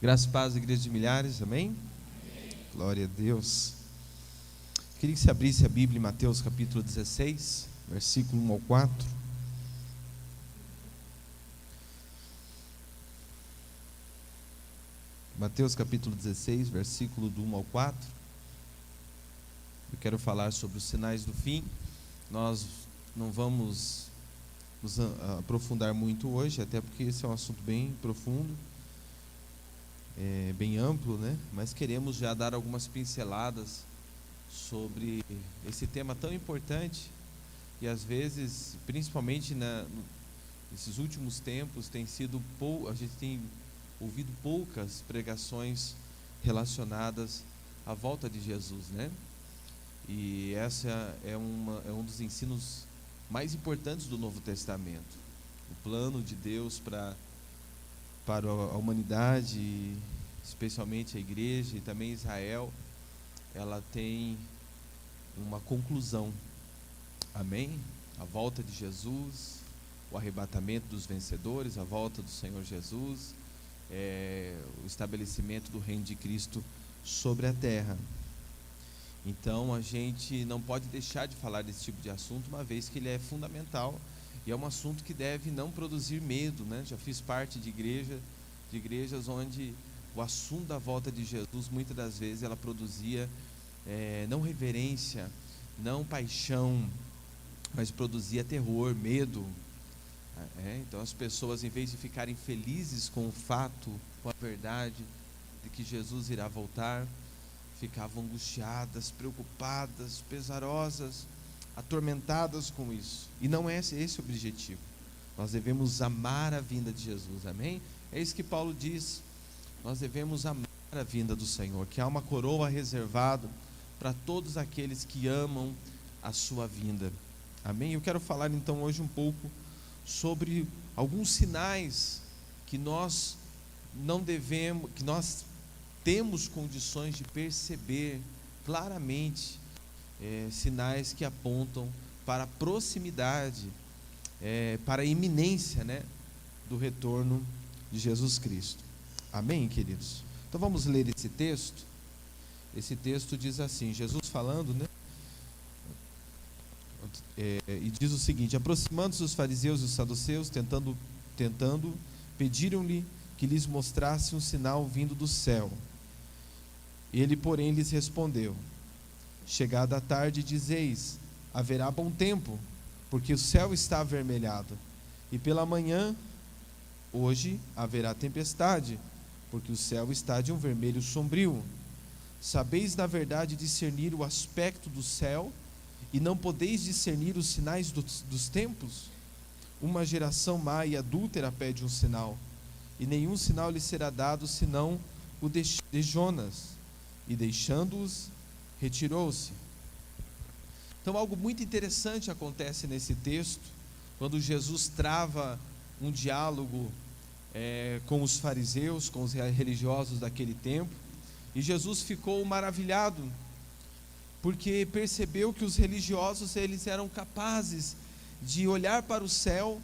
Graças e paz, Igreja de Milhares, amém? Glória a Deus. Queria que você abrisse a Bíblia em Mateus capítulo 16, versículo 1 ao 4. Mateus capítulo 16, versículo do 1 ao 4. Eu quero falar sobre os sinais do fim. Nós não vamos nos aprofundar muito hoje, até porque esse é um assunto bem profundo, bem amplo, né? Mas queremos já dar algumas pinceladas sobre esse tema tão importante e às vezes, principalmente nesses últimos tempos, a gente tem ouvido poucas pregações relacionadas à volta de Jesus, né? E essa é um dos ensinos mais importantes do Novo Testamento. O plano de Deus para a humanidade, especialmente a igreja e também Israel, ela tem uma conclusão. Amém? A volta de Jesus, o arrebatamento dos vencedores, a volta do Senhor Jesus, o estabelecimento do reino de Cristo sobre a terra. Então a gente não pode deixar de falar desse tipo de assunto, uma vez que ele é fundamental e é um assunto que deve não produzir medo, né? Já fiz parte de igrejas onde o assunto da volta de Jesus, muitas das vezes, ela produzia não reverência, não paixão, mas produzia terror, medo. Então as pessoas, em vez de ficarem felizes com o fato, com a verdade de que Jesus irá voltar, ficavam angustiadas, preocupadas, pesarosas, atormentadas com isso. E não é esse o objetivo. Nós devemos amar a vinda de Jesus, amém? É isso que Paulo diz. Nós devemos amar a vinda do Senhor, que há uma coroa reservada para todos aqueles que amam a sua vinda, amém? Eu quero falar então hoje um pouco sobre alguns sinais que nós não devemos, que nós temos condições de perceber claramente, sinais que apontam para a proximidade, para a iminência, né, do retorno de Jesus Cristo. Amém, queridos? Então vamos ler esse texto. Esse texto diz assim, Jesus falando, né? E diz o seguinte: aproximando-se os fariseus e os saduceus, tentando, pediram-lhe que lhes mostrasse um sinal vindo do céu. Ele, porém, lhes respondeu: chegada a tarde, dizeis, haverá bom tempo, porque o céu está avermelhado, e pela manhã, hoje, haverá tempestade, porque o céu está de um vermelho sombrio. Sabeis, na verdade, discernir o aspecto do céu, e não podeis discernir os sinais dos tempos? Uma geração má e adúltera pede um sinal, e nenhum sinal lhe será dado, senão o de Jonas. E deixando-os, retirou-se. Então algo muito interessante acontece nesse texto, quando Jesus trava um diálogo com os fariseus, com os religiosos daquele tempo, e Jesus ficou maravilhado, porque percebeu que os religiosos, eles eram capazes de olhar para o céu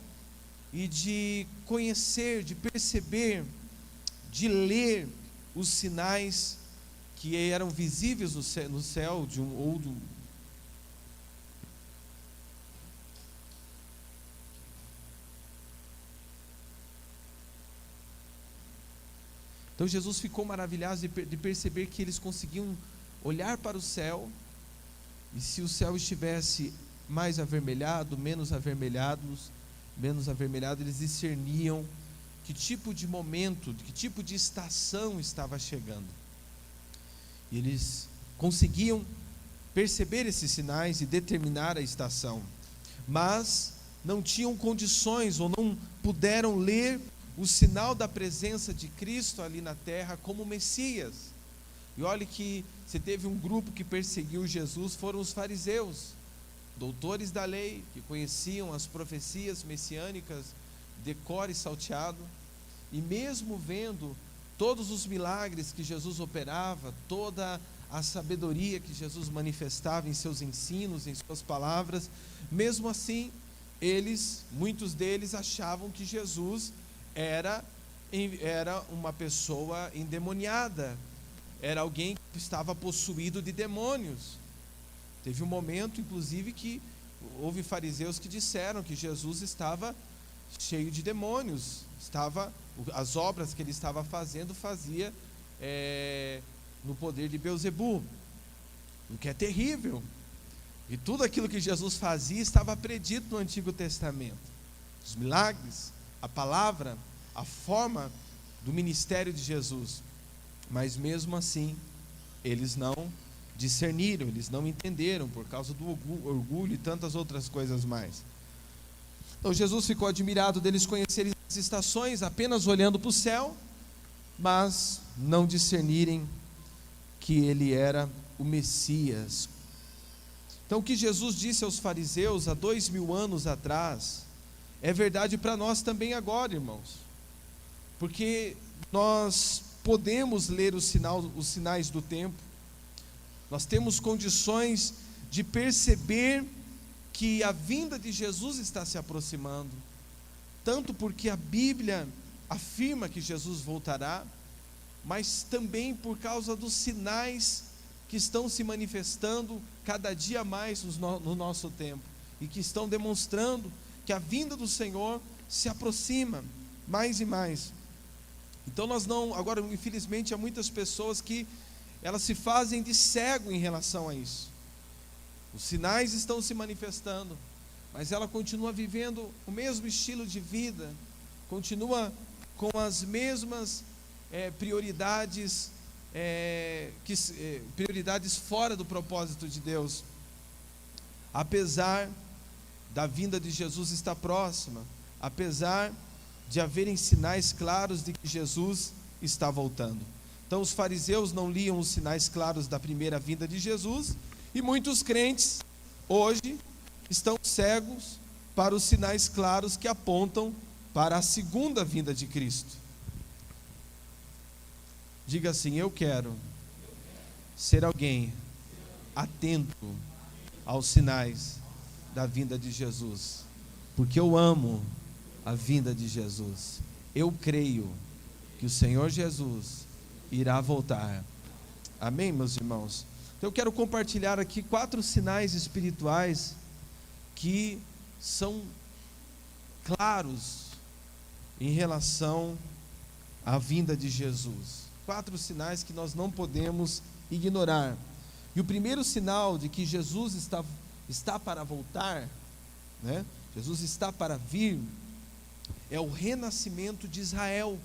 e de conhecer, de perceber, de ler os sinais que eram visíveis no céu Então Jesus ficou maravilhado de perceber que eles conseguiam olhar para o céu, e se o céu estivesse mais avermelhado, menos avermelhado, eles discerniam que tipo de momento, que tipo de estação estava chegando. E eles conseguiam perceber esses sinais e determinar a estação, mas não tinham condições ou não puderam ler o sinal da presença de Cristo ali na terra como Messias. E olhe que se teve um grupo que perseguiu Jesus, foram os fariseus, doutores da lei, que conheciam as profecias messiânicas de cor e salteado, e mesmo vendo todos os milagres que Jesus operava, toda a sabedoria que Jesus manifestava em seus ensinos, em suas palavras, mesmo assim, muitos deles achavam que Jesus era era uma pessoa endemoniada, era alguém que estava possuído de demônios. Teve um momento, inclusive, que houve fariseus que disseram que Jesus estava cheio de demônios, as obras que ele estava fazendo, fazia no poder de Beelzebu, o que é terrível. E tudo aquilo que Jesus fazia estava predito no Antigo Testamento. Os milagres, a palavra, a forma do ministério de Jesus. Mas mesmo assim, eles não discerniram, eles não entenderam, por causa do orgulho e tantas outras coisas mais. Então Jesus ficou admirado deles conhecerem as estações, apenas olhando para o céu, mas não discernirem que ele era o Messias. Então o que Jesus disse aos fariseus há 2000 anos atrás, é verdade para nós também agora, irmãos, porque nós podemos ler os sinais do tempo, nós temos condições de perceber que a vinda de Jesus está se aproximando, tanto porque a Bíblia afirma que Jesus voltará, mas também por causa dos sinais que estão se manifestando cada dia mais no nosso tempo, e que estão demonstrando que a vinda do Senhor se aproxima mais e mais. Então agora infelizmente há muitas pessoas que elas se fazem de cego em relação a isso. Os sinais estão se manifestando, mas ela continua vivendo o mesmo estilo de vida, continua com as mesmas prioridades, prioridades fora do propósito de Deus, apesar da vinda de Jesus estar próxima, apesar de haverem sinais claros de que Jesus está voltando. Então os fariseus não liam os sinais claros da primeira vinda de Jesus, e muitos crentes hoje estão cegos para os sinais claros que apontam para a segunda vinda de Cristo. Diga assim: eu quero ser alguém atento aos sinais da vinda de Jesus, porque eu amo a vinda de Jesus. Eu creio que o Senhor Jesus irá voltar. Amém, meus irmãos? Então eu quero compartilhar aqui 4 sinais espirituais que são claros em relação à vinda de Jesus. 4 sinais que nós não podemos ignorar. E o primeiro sinal de que Jesus está para voltar, né? Jesus está para vir, é o renascimento de Israel.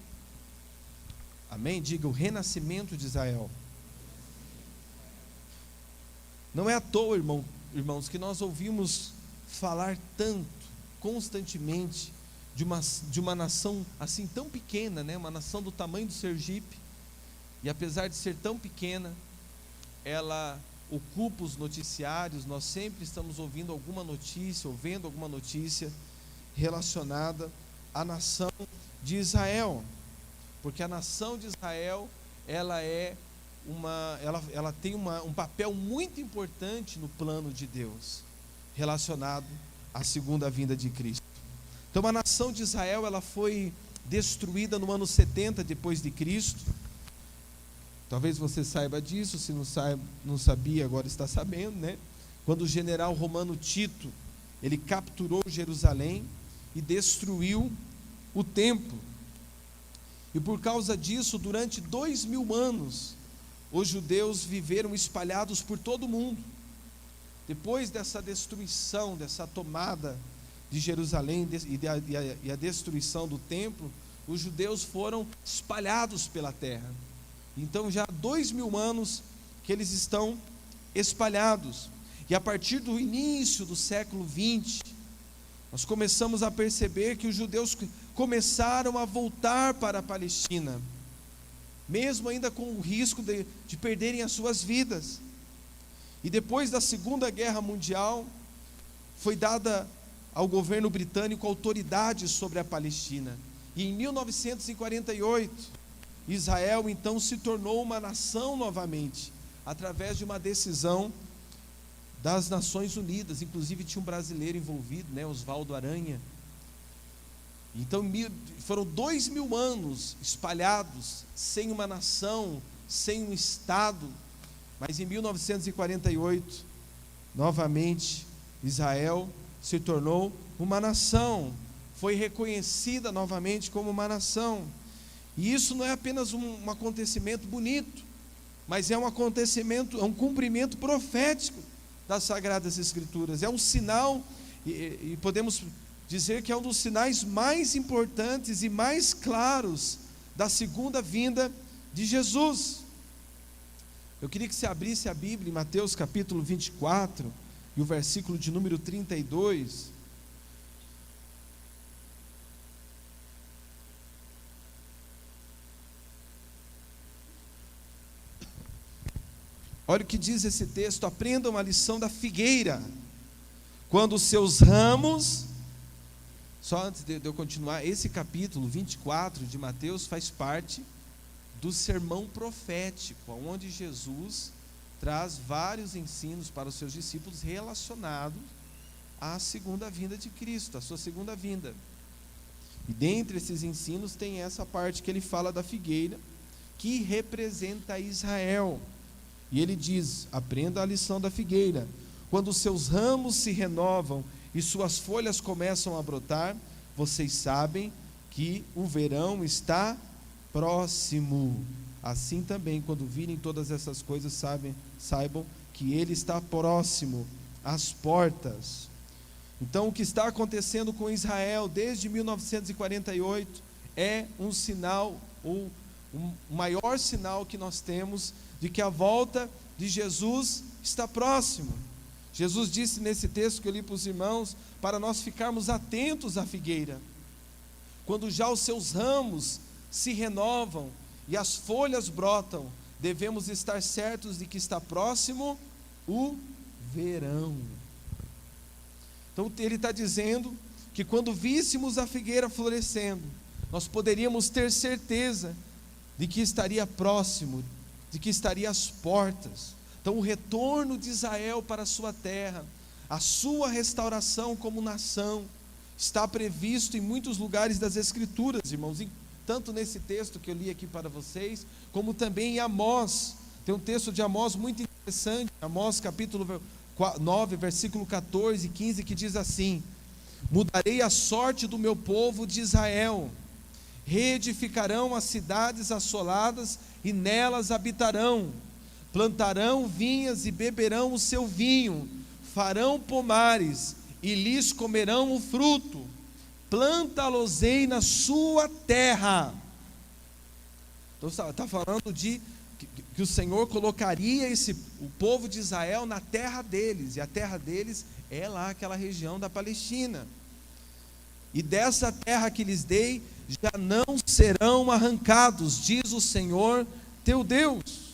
Amém? Diga: o renascimento de Israel. Não é à toa, irmãos, que nós ouvimos falar tanto, constantemente, de uma nação assim tão pequena, né? Uma nação do tamanho do Sergipe, e apesar de ser tão pequena, ela ocupa os noticiários. Nós sempre estamos ouvindo alguma notícia, ou vendo alguma notícia relacionada à nação de Israel, porque a nação de Israel, ela tem um papel muito importante no plano de Deus, relacionado à segunda vinda de Cristo. Então a nação de Israel, ela foi destruída no ano 70 depois de Cristo. Talvez você saiba disso, se não sabia, agora está sabendo, né? Quando o general romano Tito, ele capturou Jerusalém e destruiu o templo. E por causa disso, durante 2000 anos, os judeus viveram espalhados por todo o mundo. Depois dessa destruição, dessa tomada de Jerusalém e a destruição do templo, os judeus foram espalhados pela terra. Então já há 2000 anos que eles estão espalhados. E a partir do início do século 20, nós começamos a perceber que os judeus começaram a voltar para a Palestina, mesmo ainda com o risco de perderem as suas vidas. E depois da Segunda Guerra Mundial, foi dada ao governo britânico autoridade sobre a Palestina. E em 1948, Israel então se tornou uma nação novamente, através de uma decisão das Nações Unidas. Inclusive tinha um brasileiro envolvido, né, Oswaldo Aranha. Então foram 2000 anos espalhados, sem uma nação, sem um estado. Mas em 1948, novamente, Israel se tornou uma nação, foi reconhecida novamente como uma nação. E isso não é apenas um acontecimento bonito, mas é um acontecimento, é um cumprimento profético das Sagradas Escrituras. É um sinal, e podemos dizer que é um dos sinais mais importantes e mais claros da segunda vinda de Jesus. Eu queria que você abrisse a Bíblia em Mateus capítulo 24, e o versículo de número 32. Olha o que diz esse texto: aprendam a lição da figueira, quando os seus ramos... Só antes de eu continuar, esse capítulo 24 de Mateus faz parte do sermão profético, onde Jesus traz vários ensinos para os seus discípulos relacionados à segunda vinda de Cristo, à sua segunda vinda. E dentre esses ensinos tem essa parte que ele fala da figueira, que representa Israel. E ele diz: aprenda a lição da figueira, quando os seus ramos se renovam e suas folhas começam a brotar, vocês sabem que o verão está próximo. Assim também, quando virem todas essas coisas, saibam que ele está próximo às portas. Então, o que está acontecendo com Israel desde 1948 é um sinal, ou o maior sinal que nós temos de que a volta de Jesus está próximo. Jesus disse nesse texto que eu li para os irmãos, para nós ficarmos atentos à figueira. Quando já os seus ramos se renovam e as folhas brotam, devemos estar certos de que está próximo o verão. Então ele está dizendo que quando víssemos a figueira florescendo, nós poderíamos ter certeza de que estaria próximo, de que estaria às portas. Então o retorno de Israel para a sua terra, a sua restauração como nação, está previsto em muitos lugares das Escrituras, irmãos, tanto nesse texto que eu li aqui para vocês, como também em Amós. Tem um texto de Amós muito interessante, Amós capítulo 9, versículo 14 e 15, que diz assim: mudarei a sorte do meu povo de Israel, reedificarão as cidades assoladas e nelas habitarão, plantarão vinhas e beberão o seu vinho, farão pomares e lhes comerão o fruto, plantá-los-ei na sua terra. Então está falando de que o Senhor colocaria o povo de Israel na terra deles, e a terra deles é lá aquela região da Palestina. E dessa terra que lhes dei, já não serão arrancados, diz o Senhor teu Deus.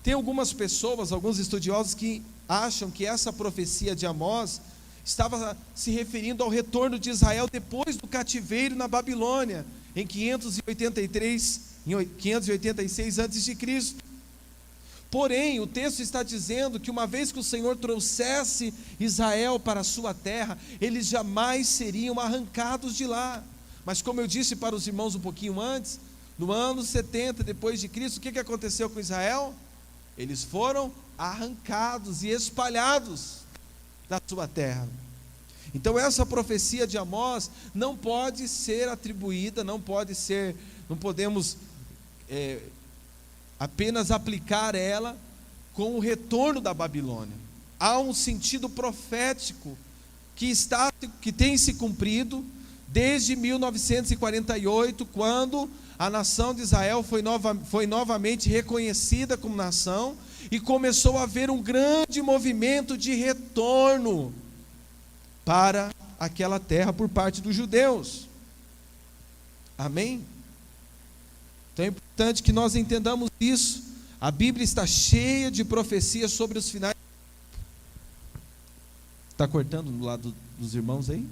Tem algumas pessoas, alguns estudiosos que acham que essa profecia de Amós estava se referindo ao retorno de Israel depois do cativeiro na Babilônia, em 586 a.C. Porém, o texto está dizendo que uma vez que o Senhor trouxesse Israel para a sua terra, eles jamais seriam arrancados de lá. Mas como eu disse para os irmãos um pouquinho antes, no ano 70 depois de Cristo, o que aconteceu com Israel? Eles foram arrancados e espalhados da sua terra. Então essa profecia de Amós não pode ser atribuída, não podemos apenas aplicar ela com o retorno da Babilônia. Há um sentido profético que tem se cumprido desde 1948, quando a nação de Israel foi novamente reconhecida como nação, e começou a haver um grande movimento de retorno para aquela terra por parte dos judeus. Amém? Então é importante que nós entendamos isso. A Bíblia está cheia de profecias sobre os finais. Está cortando do lado dos irmãos aí?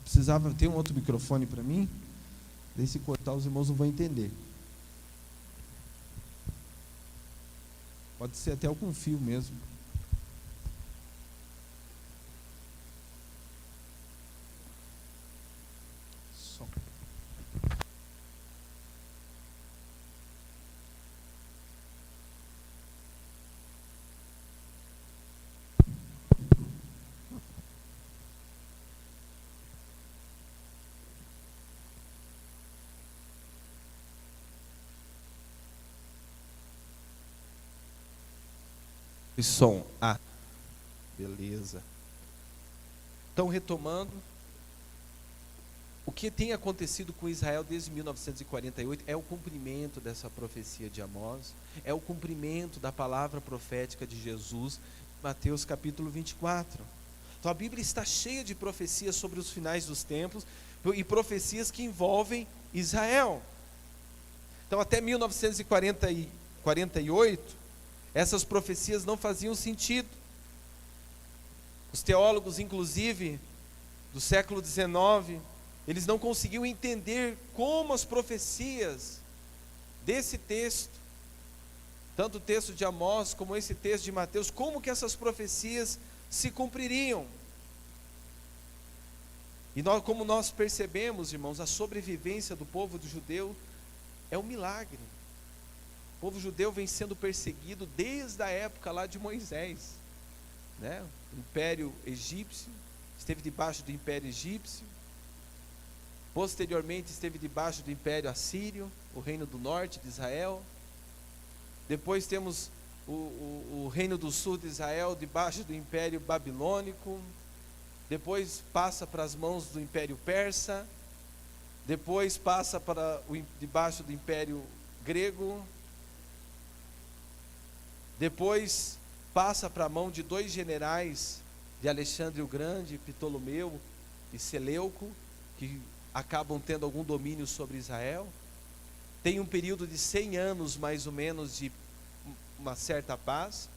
Precisava ter um outro microfone para mim. Daí se cortar os irmãos não vão entender. Pode ser até com fio mesmo. Som. Ah, beleza. Então, retomando, o que tem acontecido com Israel desde 1948 é o cumprimento dessa profecia de Amós, é o cumprimento da palavra profética de Jesus, Mateus capítulo 24. Então a Bíblia está cheia de profecias sobre os finais dos tempos e profecias que envolvem Israel. Então até 1948, essas profecias não faziam sentido. Os teólogos, inclusive, do século XIX, eles não conseguiam entender como as profecias desse texto, tanto o texto de Amós como esse texto de Mateus, como que essas profecias se cumpririam. E como nós percebemos, irmãos, a sobrevivência do povo judeu é um milagre. O povo judeu vem sendo perseguido desde a época lá de Moisés, né? O Império Egípcio esteve debaixo do Império Egípcio, posteriormente esteve debaixo do Império Assírio, o reino do norte de Israel. Depois temos o reino do sul de Israel debaixo do Império Babilônico. Depois passa para as mãos do Império Persa. Depois passa debaixo do Império Grego. Depois passa para a mão de dois generais de Alexandre o Grande, Ptolomeu e Seleuco, que acabam tendo algum domínio sobre Israel. Tem um período de 100 anos mais ou menos de uma certa paz,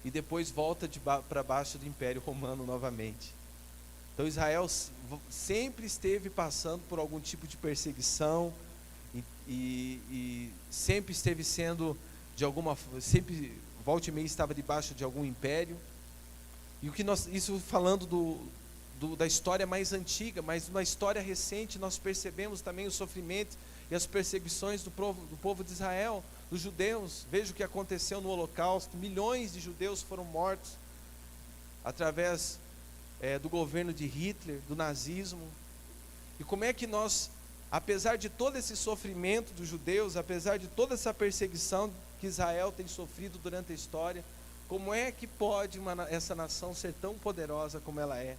e depois volta para baixo do Império Romano novamente. Então Israel sempre esteve passando por algum tipo de perseguição, e sempre esteve sendo, de alguma forma, sempre, volta e meia, estava debaixo de algum império. E isso falando da história mais antiga, mas na história recente nós percebemos também o sofrimento e as perseguições do povo de Israel, dos judeus. Veja o que aconteceu no Holocausto: milhões de judeus foram mortos através do governo de Hitler, do nazismo. E como é que nós, apesar de todo esse sofrimento dos judeus, apesar de toda essa perseguição que Israel tem sofrido durante a história, como é que pode essa nação ser tão poderosa como ela é?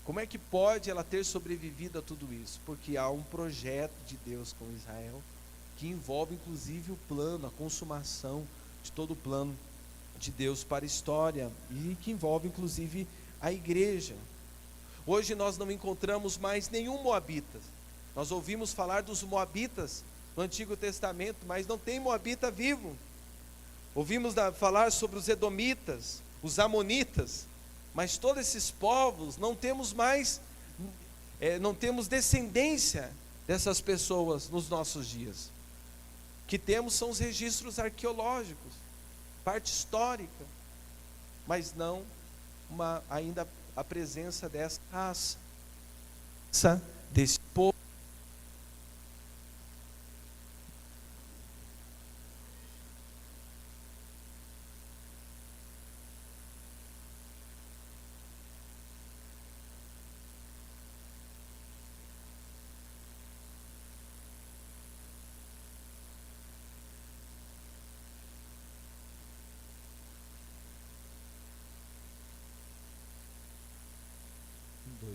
Como é que pode ela ter sobrevivido a tudo isso? Porque há um projeto de Deus com Israel, que envolve inclusive o plano, a consumação de todo o plano de Deus para a história, e que envolve inclusive a igreja. Hoje nós não encontramos mais nenhum moabita. Nós ouvimos falar dos moabitas no Antigo Testamento, mas não tem moabita vivo. Ouvimos falar sobre os edomitas, os amonitas, mas todos esses povos não temos mais, não temos descendência dessas pessoas nos nossos dias. O que temos são os registros arqueológicos, parte histórica, mas não ainda a presença dessa raça, desse povo.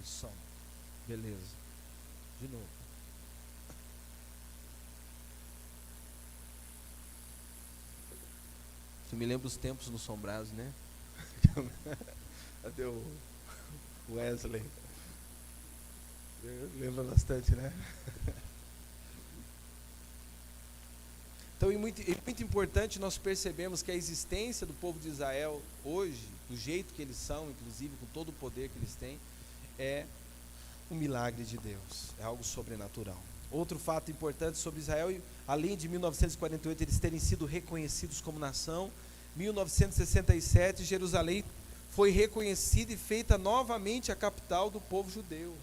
Som. Beleza. De novo. Você me lembra os tempos no Som Brás, né? Cadê o Wesley? Lembra bastante, né? Então é muito importante nós percebemos que a existência do povo de Israel hoje, do jeito que eles são, inclusive com todo o poder que eles têm, é um milagre de Deus, é algo sobrenatural. Outro fato importante sobre Israel, além de 1948 eles terem sido reconhecidos como nação, 1967 Jerusalém foi reconhecida e feita novamente a capital do povo judeu,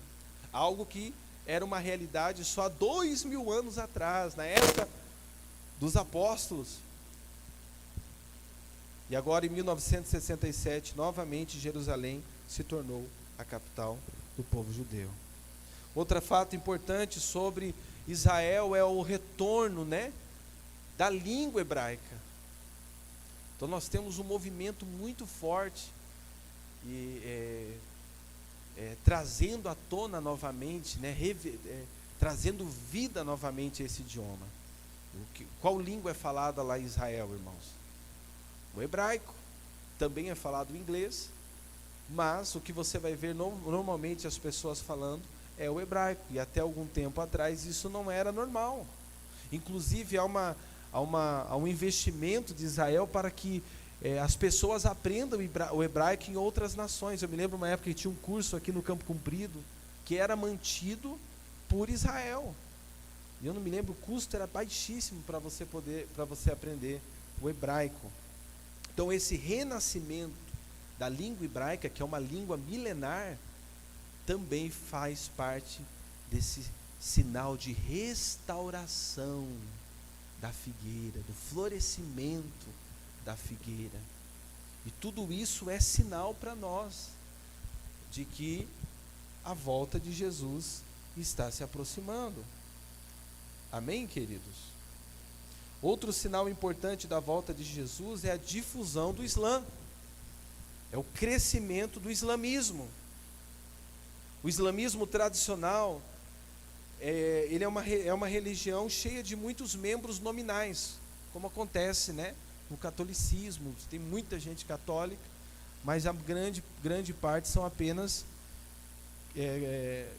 algo que era uma realidade só há 2000 anos atrás, na época dos apóstolos. E agora em 1967 novamente Jerusalém se tornou a capital do povo judeu. Outro fato importante sobre Israel é o retorno, da língua hebraica. Então nós temos um movimento muito forte e trazendo à tona novamente, né, trazendo vida novamente a esse idioma. Qual língua é falada lá em Israel, irmãos? O hebraico. Também é falado o inglês, mas o que você vai ver normalmente as pessoas falando é o hebraico. E até algum tempo atrás isso não era normal. Inclusive há um investimento de Israel para que as pessoas aprendam o hebraico em outras nações. Eu me lembro uma época que tinha um curso aqui no Campo Comprido que era mantido por Israel. E eu não me lembro, o custo era baixíssimo para você aprender o hebraico. Então esse renascimento da língua hebraica, que é uma língua milenar, também faz parte desse sinal de restauração da figueira, do florescimento da figueira. E tudo isso é sinal para nós de que a volta de Jesus está se aproximando. Amém, queridos? Outro sinal importante da volta de Jesus é a difusão do Islã. É o crescimento do islamismo. O islamismo tradicional, ele é uma religião cheia de muitos membros nominais, como acontece, né, no catolicismo. Tem muita gente católica, mas a grande parte são apenas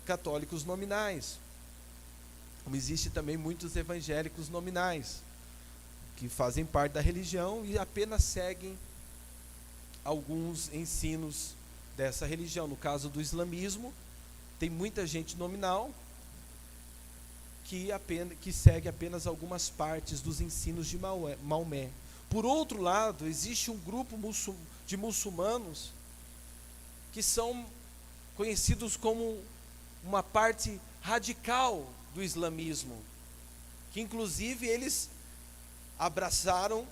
católicos nominais. Como existe também muitos evangélicos nominais, que fazem parte da religião e apenas seguem alguns ensinos dessa religião. No caso do islamismo, tem muita gente nominal que segue apenas algumas partes dos ensinos de Maomé. Por outro lado, existe um grupo de muçulmanos que são conhecidos como uma parte radical do islamismo, que inclusive eles abraçaram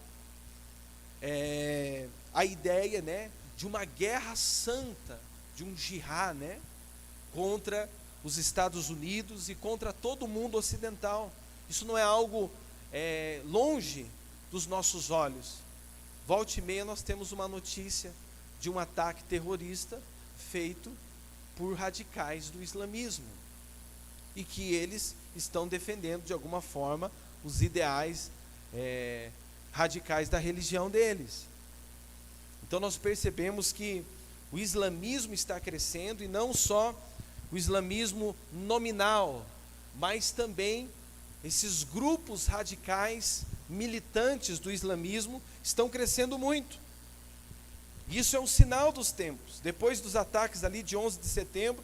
a ideia, né, de uma guerra santa, de um jihad, né, contra os Estados Unidos e contra todo o mundo ocidental. Isso não é algo longe dos nossos olhos. Volta e meia nós temos uma notícia de um ataque terrorista feito por radicais do islamismo, e que eles estão defendendo de alguma forma os ideais radicais da religião deles. Então nós percebemos que o islamismo está crescendo, e não só o islamismo nominal, mas também esses grupos radicais militantes do islamismo estão crescendo muito. Isso é um sinal dos tempos. Depois dos ataques ali de 11 de setembro,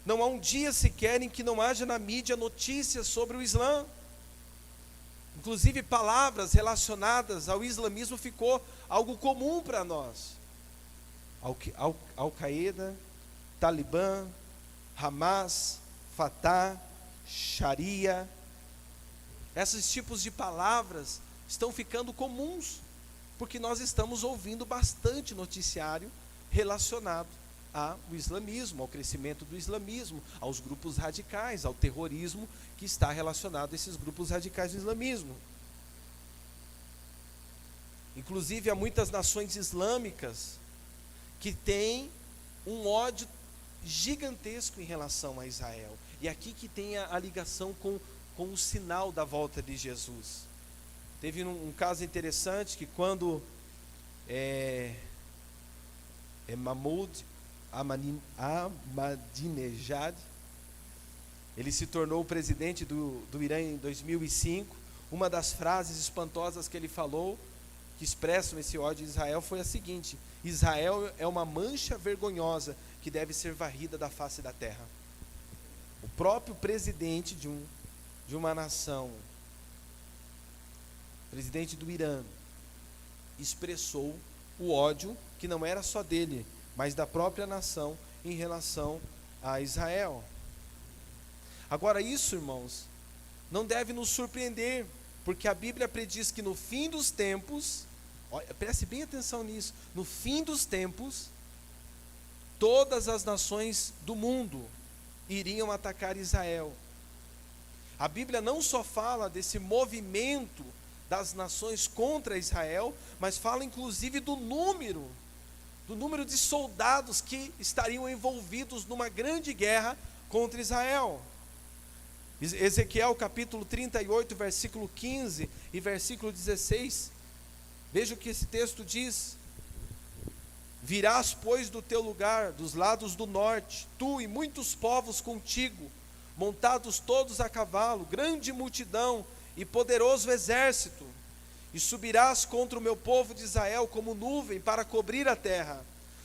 não há um dia sequer em que não haja na mídia notícias sobre o Islã. Inclusive palavras relacionadas ao islamismo ficou algo comum para nós. Al-Qaeda, Talibã, Hamas, Fatah, Sharia. Esses tipos de palavras estão ficando comuns, porque nós estamos ouvindo bastante noticiário relacionado ao islamismo, ao crescimento do islamismo, aos grupos radicais, ao terrorismo que está relacionado a esses grupos radicais do islamismo. Inclusive há muitas nações islâmicas que têm um ódio gigantesco em relação a Israel. E aqui que tem a ligação com o sinal da volta de Jesus. Teve um caso interessante que quando Mahmoud Ahmadinejad, ele se tornou o presidente do Irã em 2005, uma das frases espantosas que ele falou, que expressam esse ódio de Israel, foi a seguinte: Israel é uma mancha vergonhosa que deve ser varrida da face da terra. O próprio presidente de uma nação, presidente do Irã, expressou o ódio que não era só dele, mas da própria nação em relação a Israel. Agora isso, irmãos, não deve nos surpreender, porque a Bíblia prediz que no fim dos tempos, preste bem atenção nisso, no fim dos tempos, todas as nações do mundo iriam atacar Israel. A Bíblia não só fala desse movimento das nações contra Israel, mas fala inclusive do número de soldados que estariam envolvidos numa grande guerra contra Israel. Ezequiel capítulo 38, versículo 15 e versículo 16, veja o que esse texto diz: virás, pois, do teu lugar, dos lados do norte, tu e muitos povos contigo, montados todos a cavalo, grande multidão e poderoso exército, e subirás contra o meu povo de Israel como nuvem para cobrir a terra.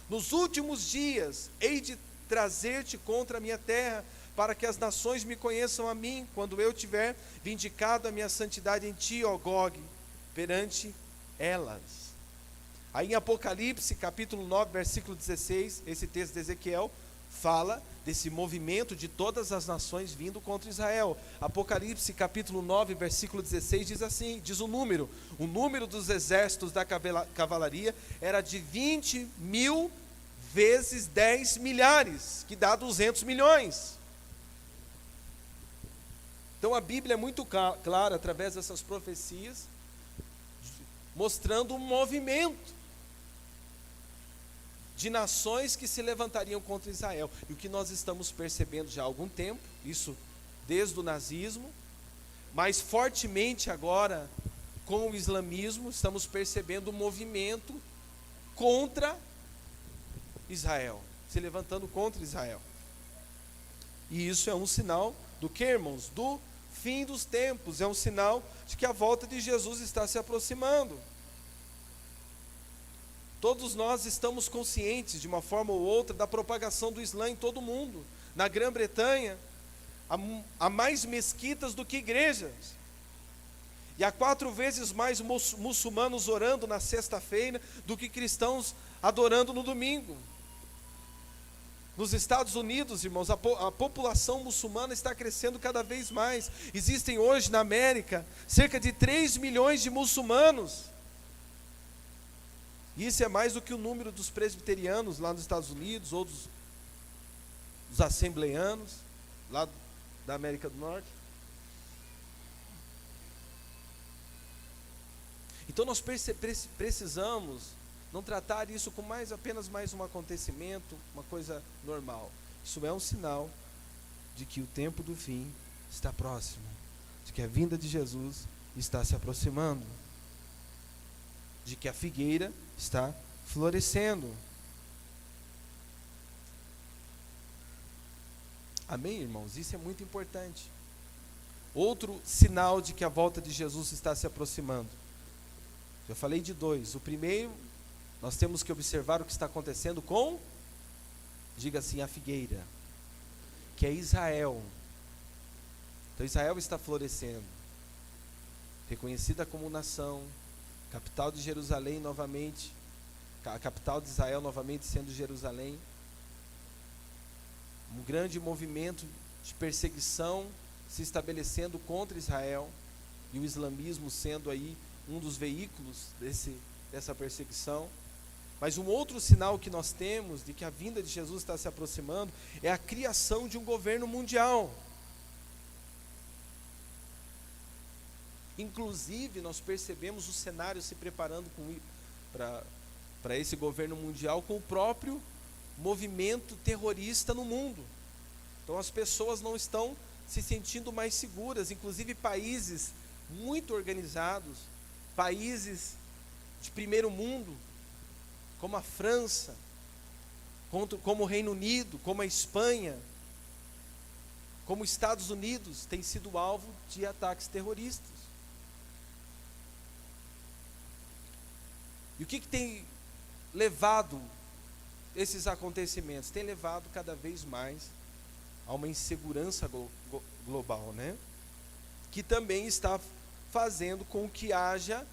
Nos últimos dias hei de trazer-te contra a minha terra, para que as nações me conheçam a mim, quando eu tiver vindicado a minha santidade em ti, ó Gog, perante elas. Aí em Apocalipse, capítulo 9, versículo 16, esse texto de Ezequiel fala desse movimento de todas as nações vindo contra Israel. Apocalipse, capítulo 9, versículo 16, diz assim, diz o número dos exércitos da cavalaria era de 20.000 vezes 10 milhares, que dá 200 milhões. Então a Bíblia é muito clara, através dessas profecias, mostrando um movimento de nações que se levantariam contra Israel. E o que nós estamos percebendo já há algum tempo, isso desde o nazismo, mas fortemente agora com o islamismo, estamos percebendo um movimento contra Israel, se levantando contra Israel. E isso é um sinal do que, irmãos? Do fim dos tempos, é um sinal de que a volta de Jesus está se aproximando. Todos nós estamos conscientes, de uma forma ou outra, da propagação do Islã em todo o mundo. Na Grã-Bretanha, há mais mesquitas do que igrejas. E há 4 vezes mais muçulmanos orando na sexta-feira do que cristãos adorando no domingo. Nos Estados Unidos, irmãos, a população muçulmana está crescendo cada vez mais. Existem hoje na América cerca de 3 milhões de muçulmanos. E isso é mais do que o número dos presbiterianos lá nos Estados Unidos, ou dos assembleianos lá da América do Norte. Então nós precisamos não tratar isso como apenas mais um acontecimento, uma coisa normal. Isso é um sinal de que o tempo do fim está próximo, de que a vinda de Jesus está se aproximando, de que a figueira está florescendo. Amém, irmãos? Isso é muito importante. Outro sinal de que a volta de Jesus está se aproximando. Eu falei de 2. O primeiro, nós temos que observar o que está acontecendo com, diga assim, a figueira, que é Israel. Então Israel está florescendo, reconhecida como nação, capital de Jerusalém novamente, a capital de Israel novamente sendo Jerusalém. Um grande movimento de perseguição se estabelecendo contra Israel, e o islamismo sendo aí um dos veículos dessa perseguição. Mas um outro sinal que nós temos de que a vinda de Jesus está se aproximando é a criação de um governo mundial. Inclusive, nós percebemos o cenário se preparando para esse governo mundial com o próprio movimento terrorista no mundo. Então as pessoas não estão se sentindo mais seguras, inclusive países muito organizados, países de primeiro mundo, como a França, como o Reino Unido, como a Espanha, como os Estados Unidos, têm sido alvo de ataques terroristas. E o que tem levado esses acontecimentos? Tem levado cada vez mais a uma insegurança global, né? Que também está fazendo com que haja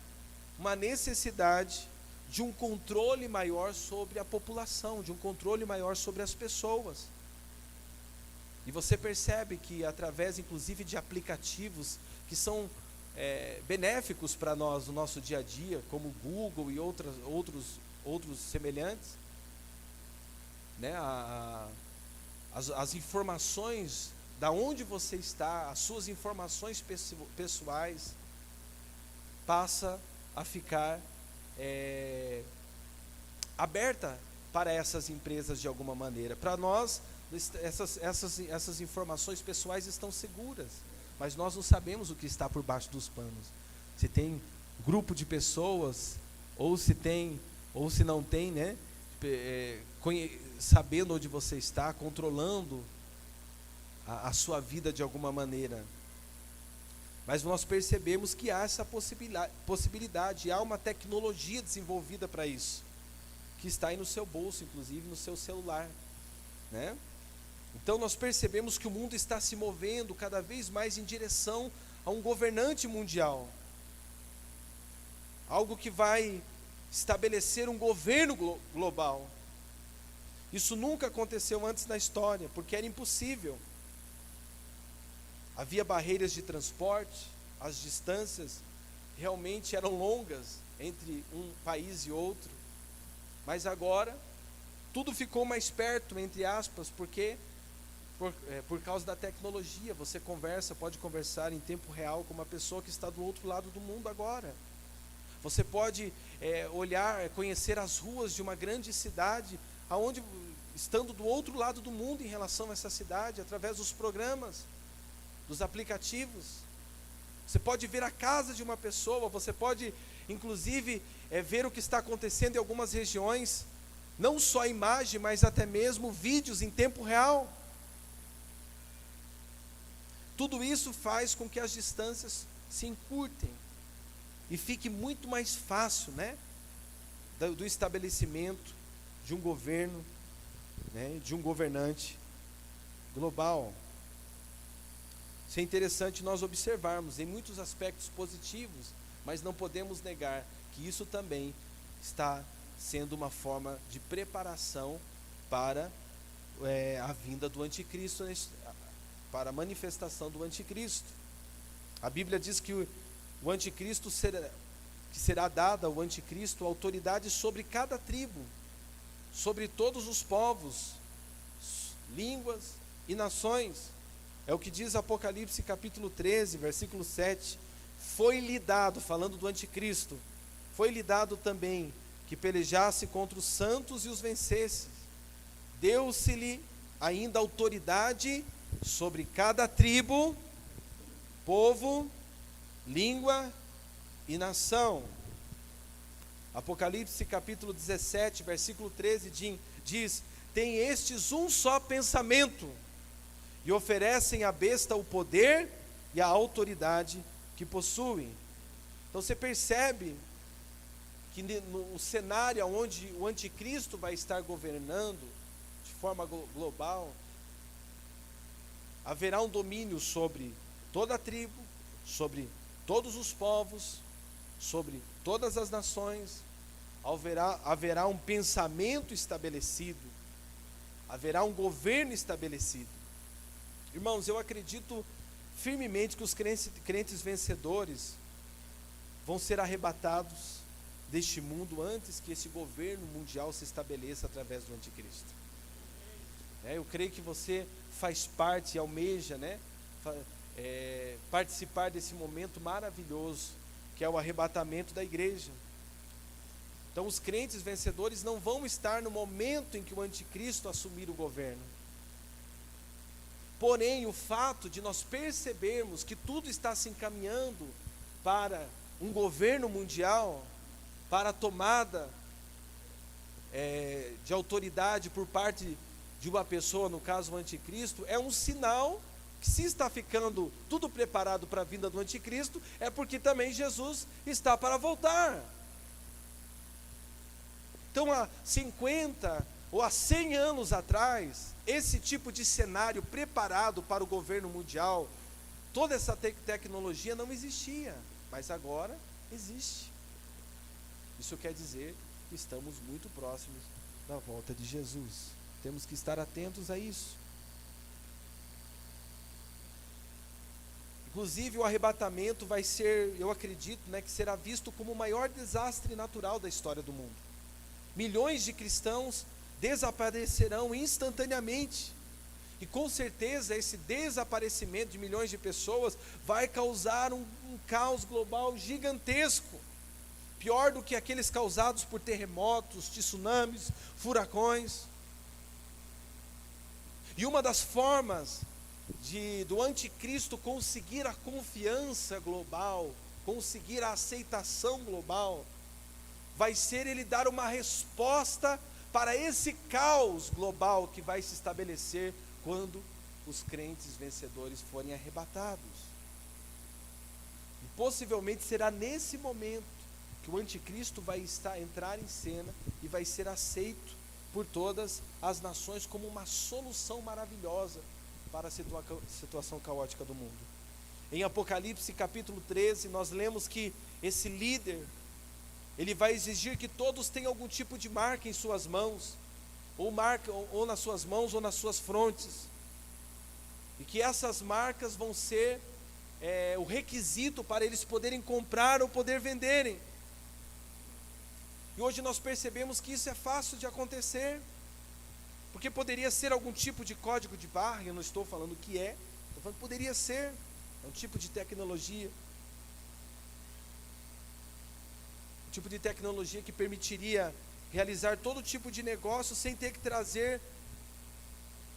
uma necessidade de um controle maior sobre a população, de um controle maior sobre as pessoas. E você percebe que através inclusive de aplicativos que são benéficos para nós no nosso dia a dia, como o Google e outros semelhantes, né? As informações, da onde você está, as suas informações pessoais, passa a ficar aberta para essas empresas de alguma maneira. Para nós, essas informações pessoais estão seguras, mas nós não sabemos o que está por baixo dos panos. Se tem grupo de pessoas, ou se não tem, né? Sabendo onde você está, controlando a sua vida de alguma maneira. Mas nós percebemos que há essa possibilidade, há uma tecnologia desenvolvida para isso, que está aí no seu bolso, inclusive no seu celular, né? Então nós percebemos que o mundo está se movendo cada vez mais em direção a um governante mundial, algo que vai estabelecer um governo global. Isso nunca aconteceu antes na história, porque era impossível. Havia barreiras de transporte, as distâncias realmente eram longas entre um país e outro. Mas agora, tudo ficou mais perto, entre aspas, porque por causa da tecnologia. Você pode conversar em tempo real com uma pessoa que está do outro lado do mundo agora. Você pode conhecer as ruas de uma grande cidade, estando do outro lado do mundo em relação a essa cidade, através dos programas, dos aplicativos. Você pode ver a casa de uma pessoa, você pode inclusive ver o que está acontecendo em algumas regiões, não só imagem, mas até mesmo vídeos em tempo real. Tudo isso faz com que as distâncias se encurtem e fique muito mais fácil, né, do estabelecimento de um governo, né, de um governante global. Isso é interessante nós observarmos em muitos aspectos positivos, mas não podemos negar que isso também está sendo uma forma de preparação para a vinda do anticristo, para a manifestação do anticristo. A Bíblia diz que o anticristo será dada ao anticristo autoridade sobre cada tribo, sobre todos os povos, línguas e nações. É o que diz Apocalipse capítulo 13, versículo 7. Foi-lhe dado, falando do anticristo, foi-lhe dado também que pelejasse contra os santos e os vencesse. Deu-se-lhe ainda autoridade sobre cada tribo, povo, língua e nação. Apocalipse capítulo 17, versículo 13 diz: tem estes um só pensamento, e oferecem à besta o poder e a autoridade que possuem. Então você percebe que no cenário onde o anticristo vai estar governando de forma global, haverá um domínio sobre toda a tribo, sobre todos os povos, sobre todas as nações. Haverá um pensamento estabelecido, haverá um governo estabelecido. Irmãos, eu acredito firmemente que os crentes vencedores vão ser arrebatados deste mundo antes que esse governo mundial se estabeleça através do anticristo. Eu creio que você faz parte e almeja, né, participar desse momento maravilhoso que é o arrebatamento da igreja. Então os crentes vencedores não vão estar no momento em que o anticristo assumir o governo. Porém, o fato de nós percebermos que tudo está se encaminhando para um governo mundial, para a tomada de autoridade por parte de uma pessoa, no caso o anticristo, é um sinal que, se está ficando tudo preparado para a vinda do anticristo, é porque também Jesus está para voltar. Então, há 50 ou há 100 anos atrás, esse tipo de cenário preparado para o governo mundial, toda essa tecnologia não existia, mas agora existe. Isso quer dizer que estamos muito próximos da volta de Jesus. Temos que estar atentos a isso. Inclusive o arrebatamento vai ser, eu acredito, né, que será visto como o maior desastre natural da história do mundo. Milhões de cristãos desaparecerão instantaneamente, E com certeza esse desaparecimento de milhões de pessoas vai causar um caos global gigantesco, pior do que aqueles causados por terremotos, tsunamis, furacões. E uma das formas do anticristo conseguir a confiança global, conseguir a aceitação global, vai ser ele dar uma resposta para esse caos global que vai se estabelecer quando os crentes vencedores forem arrebatados. E possivelmente será nesse momento que o anticristo vai entrar em cena e vai ser aceito por todas as nações como uma solução maravilhosa para a situação caótica do mundo. Em Apocalipse capítulo 13, nós lemos que esse líder, ele vai exigir que todos tenham algum tipo de marca em suas mãos, ou nas suas mãos, ou nas suas frontes, e que essas marcas vão ser o requisito para eles poderem comprar ou poder venderem. E hoje nós percebemos que isso é fácil de acontecer, porque poderia ser algum tipo de código de barra. Eu não estou falando que estou falando que poderia ser, um tipo de tecnologia, um tipo de tecnologia que permitiria realizar todo tipo de negócio sem ter que trazer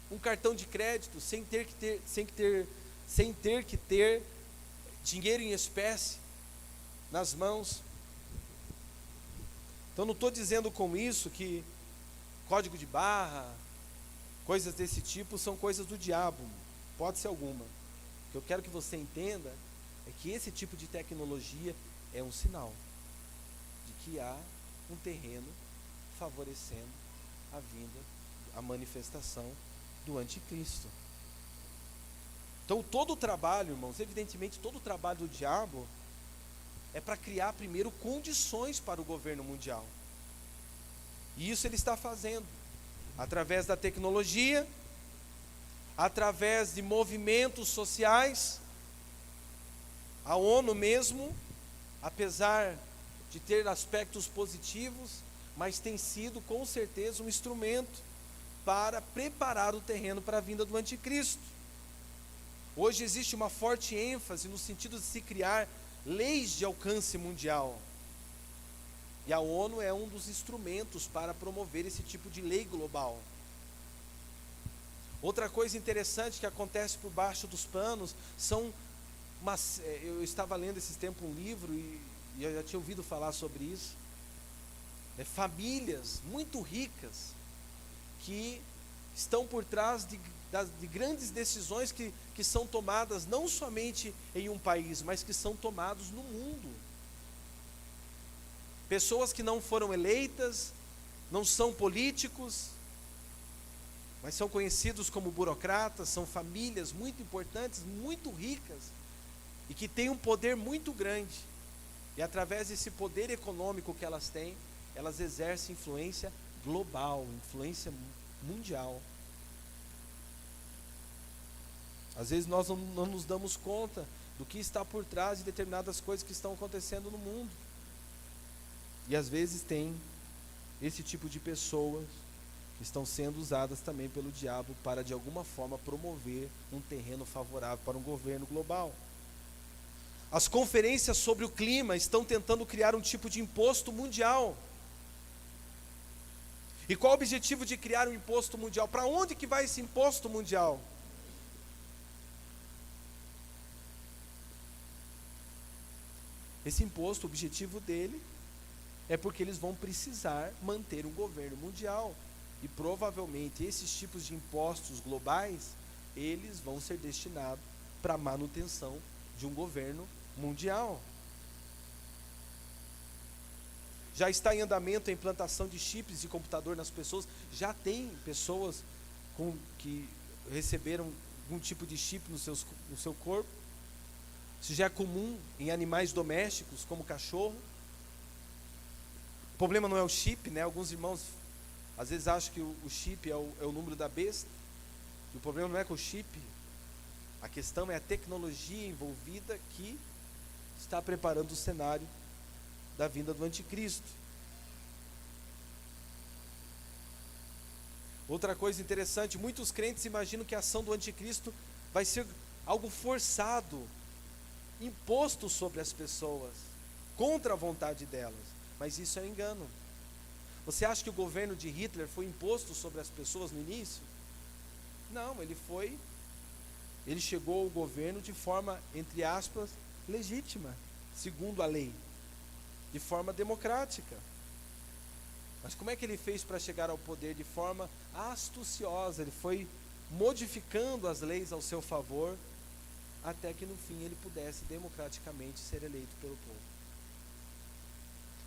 um cartão de crédito, sem ter que ter dinheiro em espécie nas mãos. Então não estou dizendo com isso que código de barra, coisas desse tipo são coisas do diabo, pode ser alguma. O que eu quero que você entenda é que esse tipo de tecnologia é um sinal de que há um terreno favorecendo a vinda, a manifestação do anticristo. Então todo o trabalho, irmãos, evidentemente todo o trabalho do diabo é para criar primeiro condições para o governo mundial. E isso ele está fazendo através da tecnologia, através de movimentos sociais. A ONU mesmo, apesar de ter aspectos positivos, mas tem sido com certeza um instrumento para preparar o terreno para a vinda do anticristo. Hoje existe uma forte ênfase no sentido de se criar leis de alcance mundial. E a ONU é um dos instrumentos para promover esse tipo de lei global. Outra coisa interessante que acontece por baixo dos panos eu estava lendo esses tempos um livro e eu já tinha ouvido falar sobre isso. Famílias muito ricas que estão por trás de grandes decisões que são tomadas não somente em um país, mas que são tomadas no mundo. Pessoas que não foram eleitas, não são políticos, mas são conhecidos como burocratas, são famílias muito importantes, muito ricas, e que têm um poder muito grande. E através desse poder econômico que elas têm, elas exercem influência global, influência mundial. Às vezes nós não nos damos conta do que está por trás de determinadas coisas que estão acontecendo no mundo. E às vezes tem esse tipo de pessoas que estão sendo usadas também pelo diabo para de alguma forma promover um terreno favorável para um governo global. As conferências sobre o clima estão tentando criar um tipo de imposto mundial. E qual o objetivo de criar um imposto mundial? Para onde que vai esse imposto mundial? Esse imposto, o objetivo dele é porque eles vão precisar manter um governo mundial. E provavelmente esses tipos de impostos globais, eles vão ser destinados para a manutenção de um governo mundial. Já está em andamento a implantação de chips de computador nas pessoas. Já tem pessoas que receberam algum tipo de chip no seu corpo. Isso já é comum em animais domésticos, como cachorro. O problema não é o chip, né? Alguns irmãos às vezes acham que o chip é o número da besta. E o problema não é com o chip. A questão é a tecnologia envolvida que está preparando o cenário da vinda do anticristo. Outra coisa interessante, muitos crentes imaginam que a ação do anticristo vai ser algo forçado, imposto sobre as pessoas, contra a vontade delas. Mas isso é um engano. Você acha que o governo de Hitler foi imposto sobre as pessoas no início? Não, ele chegou ao governo de forma, entre aspas, legítima, segundo a lei, de forma democrática. Mas como é que ele fez para chegar ao poder? De forma astuciosa. Ele foi modificando as leis ao seu favor, até que no fim ele pudesse democraticamente ser eleito pelo povo.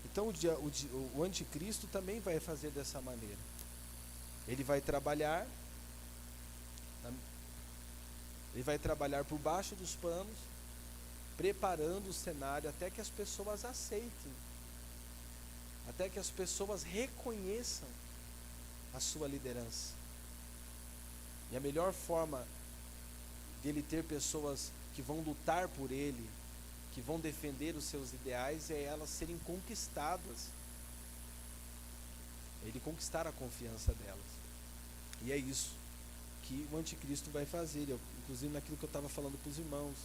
Então o anticristo também vai fazer dessa maneira. Ele vai trabalhar por baixo dos panos, preparando o cenário até que as pessoas aceitem, até que as pessoas reconheçam a sua liderança. E a melhor forma dele ter pessoas que vão lutar por ele, que vão defender os seus ideais, é elas serem conquistadas, ele conquistar a confiança delas. E é isso que o anticristo vai fazer, inclusive naquilo que eu estava falando para os irmãos,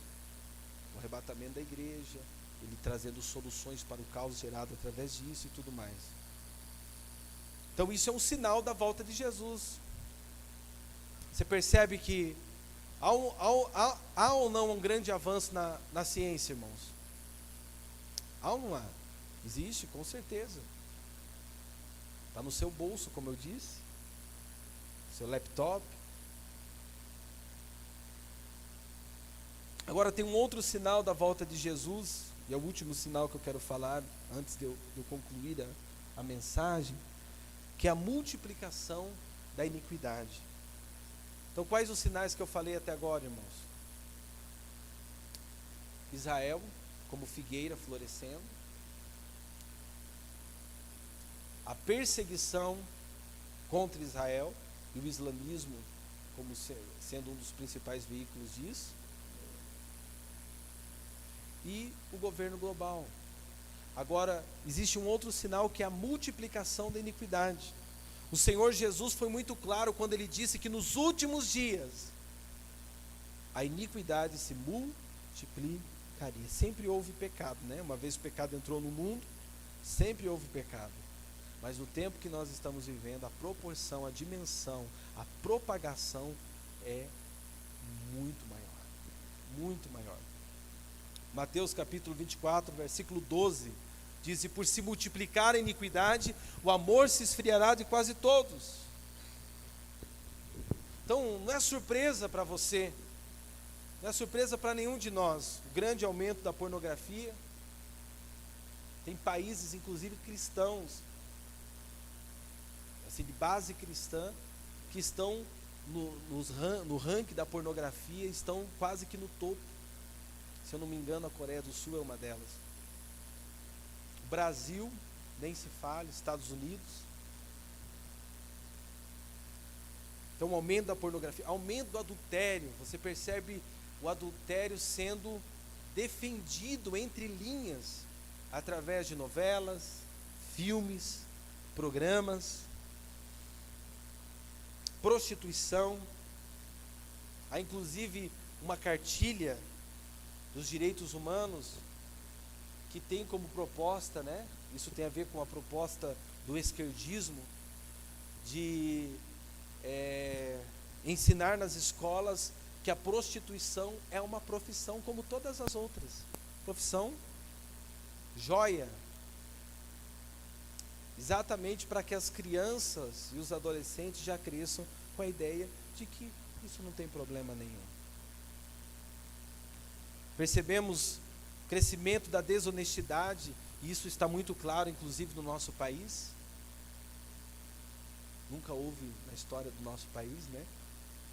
o arrebatamento da igreja, ele trazendo soluções para o caos gerado através disso e tudo mais. Então isso é um sinal da volta de Jesus. Você percebe que há ou não um grande avanço na ciência, irmãos? Há ou não há? Existe, com certeza. Está no seu bolso, como eu disse, seu laptop. Agora tem um outro sinal da volta de Jesus, e é o último sinal que eu quero falar, antes de eu concluir a mensagem, que é a multiplicação da iniquidade. Então, quais os sinais que eu falei até agora, irmãos? Israel, como figueira florescendo. A perseguição contra Israel e o islamismo como sendo um dos principais veículos disso. E o governo global. Agora, existe um outro sinal que é a multiplicação da iniquidade. O Senhor Jesus foi muito claro quando ele disse que nos últimos dias a iniquidade se multiplicaria. Sempre houve pecado, né? Uma vez o pecado entrou no mundo, sempre houve pecado. Mas no tempo que nós estamos vivendo, a proporção, a dimensão, a propagação é muito maior. Muito maior. Mateus capítulo 24, versículo 12, diz: e por se multiplicar a iniquidade, o amor se esfriará de quase todos. Então, não é surpresa para você, não é surpresa para nenhum de nós, o grande aumento da pornografia. Tem países, inclusive cristãos, assim, de base cristã, que estão no ranking da pornografia, estão quase que no topo. Se eu não me engano, a Coreia do Sul é uma delas. O Brasil, nem se fala, Estados Unidos. Então, o aumento da pornografia, aumento do adultério. Você percebe o adultério sendo defendido entre linhas, através de novelas, filmes, programas. Prostituição. Há inclusive uma cartilha dos direitos humanos que tem como proposta, né? Isso tem a ver com a proposta do esquerdismo, de ensinar nas escolas que a prostituição é uma profissão como todas as outras. Profissão joia. Exatamente para que as crianças e os adolescentes já cresçam com a ideia de que isso não tem problema nenhum. Percebemos o crescimento da desonestidade, e isso está muito claro, inclusive, no nosso país. Nunca houve na história do nosso país, né,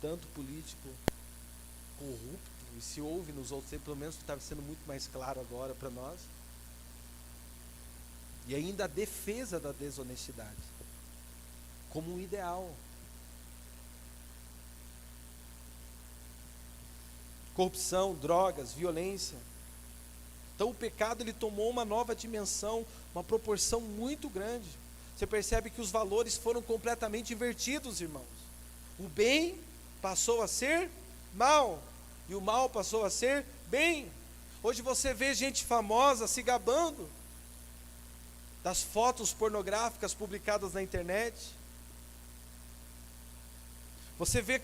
tanto político corrupto, e se houve nos outros tempos, pelo menos está sendo muito mais claro agora para nós. E ainda a defesa da desonestidade, como um ideal. Corrupção, drogas, violência. Então o pecado ele tomou uma nova dimensão, uma proporção muito grande. Você percebe que os valores foram completamente invertidos, irmãos. O bem passou a ser mal, e o mal passou a ser bem. Hoje você vê gente famosa se gabando das fotos pornográficas publicadas na internet. Você vê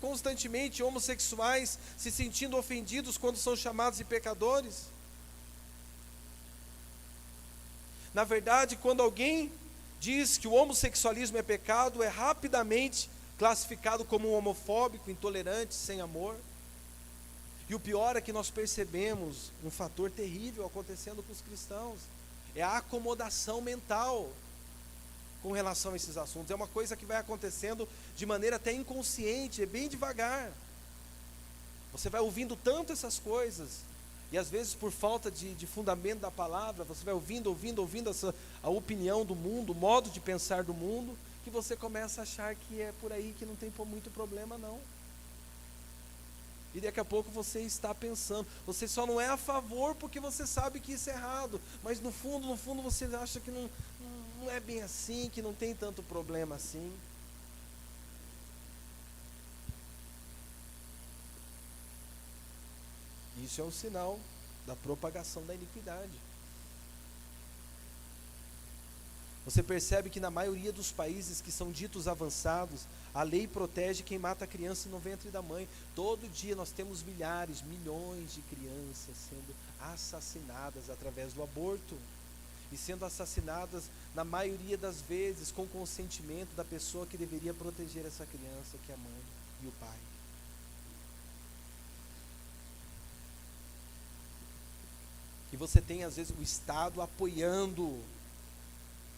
constantemente homossexuais se sentindo ofendidos quando são chamados de pecadores. Na verdade, quando alguém diz que o homossexualismo é pecado, é rapidamente classificado como um homofóbico, intolerante, sem amor. E o pior é que nós percebemos um fator terrível acontecendo com os cristãos. É a acomodação mental com relação a esses assuntos. É uma coisa que vai acontecendo de maneira até inconsciente, é bem devagar. Você vai ouvindo tanto essas coisas, e às vezes por falta de fundamento da palavra, você vai ouvindo a opinião do mundo, o modo de pensar do mundo, que você começa a achar que é por aí, que não tem muito problema não. E daqui a pouco você está pensando, você só não é a favor porque você sabe que isso é errado, mas no fundo você acha que não é bem assim, que não tem tanto problema assim. Isso é um sinal da propagação da iniquidade. Você percebe que na maioria dos países que são ditos avançados, a lei protege quem mata a criança no ventre da mãe. Todo dia nós temos milhões de crianças sendo assassinadas através do aborto. E sendo assassinadas, na maioria das vezes, com consentimento da pessoa que deveria proteger essa criança, que é a mãe e o pai. E você tem às vezes o Estado apoiando,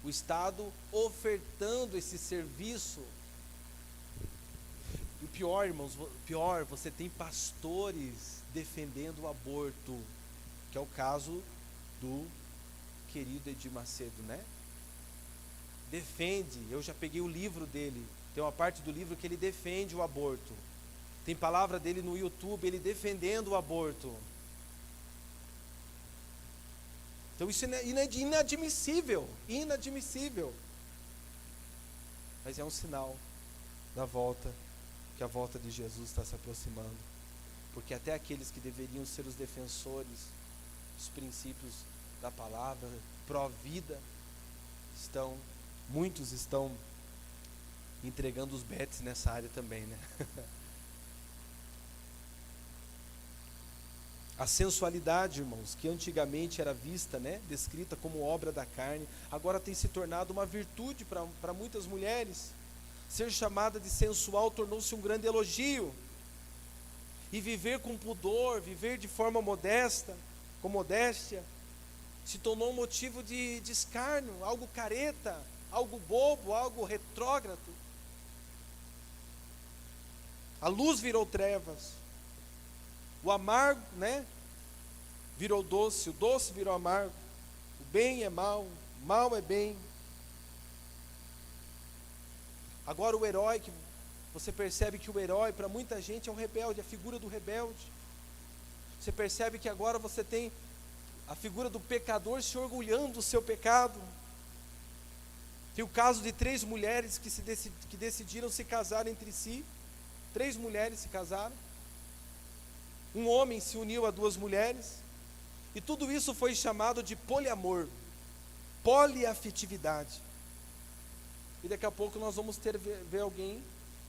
o Estado ofertando esse serviço. E o pior, irmãos, você tem pastores defendendo o aborto, que é o caso do querido Edir Macedo, né? Defende, eu já peguei o livro dele, tem uma parte do livro que ele defende o aborto. Tem palavra dele no YouTube, ele defendendo o aborto. Então isso é inadmissível. Mas é um sinal da volta, que a volta de Jesus está se aproximando. Porque até aqueles que deveriam ser os defensores dos princípios da palavra, pró-vida, muitos estão entregando os betes nessa área também, né? A sensualidade, irmãos, que antigamente era vista, né, descrita como obra da carne, agora tem se tornado uma virtude para muitas mulheres. Ser chamada de sensual tornou-se um grande elogio. E viver com pudor, viver de forma modesta, com modéstia, se tornou um motivo de escárnio, algo careta, algo bobo, algo retrógrado. A luz virou trevas. O amargo, né, virou doce, o doce virou amargo. O bem é mal, o mal é bem. Agora o herói, que você percebe que o herói para muita gente é um rebelde, a figura do rebelde. Você percebe que agora você tem a figura do pecador se orgulhando do seu pecado. Tem o caso de 3 mulheres que decidiram se casar entre si. 3 mulheres se casaram. Um homem se uniu a 2 mulheres. E tudo isso foi chamado de poliamor, poliafetividade. E daqui a pouco nós vamos ver alguém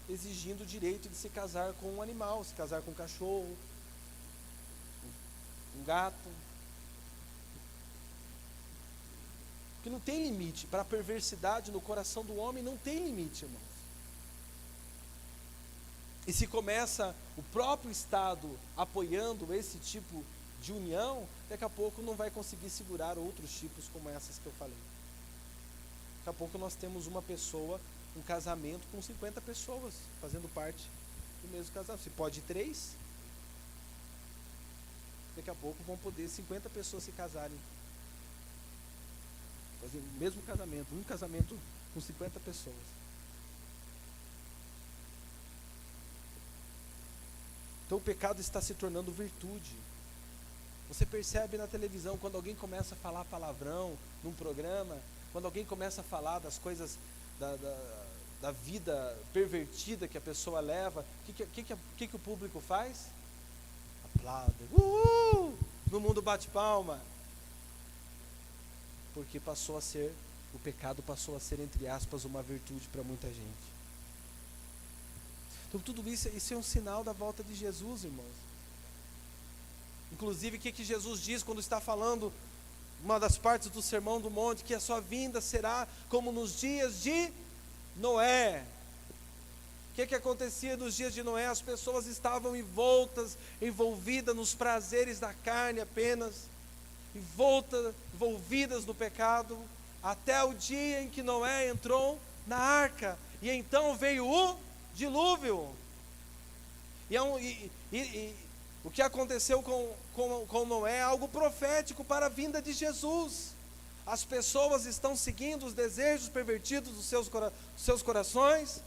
exigindo o direito de se casar com um animal, se casar com um cachorro, um gato. Porque não tem limite. Para a perversidade no coração do homem não tem limite, irmãos. E se começa o próprio Estado apoiando esse tipo de união, daqui a pouco não vai conseguir segurar outros tipos como essas que eu falei. Daqui a pouco nós temos uma pessoa, um casamento com 50 pessoas fazendo parte do mesmo casamento. Se pode 3, daqui a pouco vão poder 50 pessoas se casarem. Fazer o mesmo casamento, um casamento com 50 pessoas. Então o pecado está se tornando virtude. Você percebe na televisão, quando alguém começa a falar palavrão num programa, Quando alguém começa a falar das coisas da vida pervertida que a pessoa leva, o que o público faz? Aplaude. No mundo bate palma. Porque o pecado passou a ser, entre aspas, uma virtude para muita gente. Então tudo isso é um sinal da volta de Jesus, irmãos. Inclusive, o que Jesus diz quando está falando, uma das partes do Sermão do Monte, que a sua vinda será como nos dias de Noé. O que acontecia nos dias de Noé? As pessoas estavam envolvidas nos prazeres da carne apenas, envolvidas no pecado, até o dia em que Noé entrou na arca, e então veio o dilúvio. E o que aconteceu com Noé é algo profético para a vinda de Jesus. As pessoas estão seguindo os desejos pervertidos dos seus corações,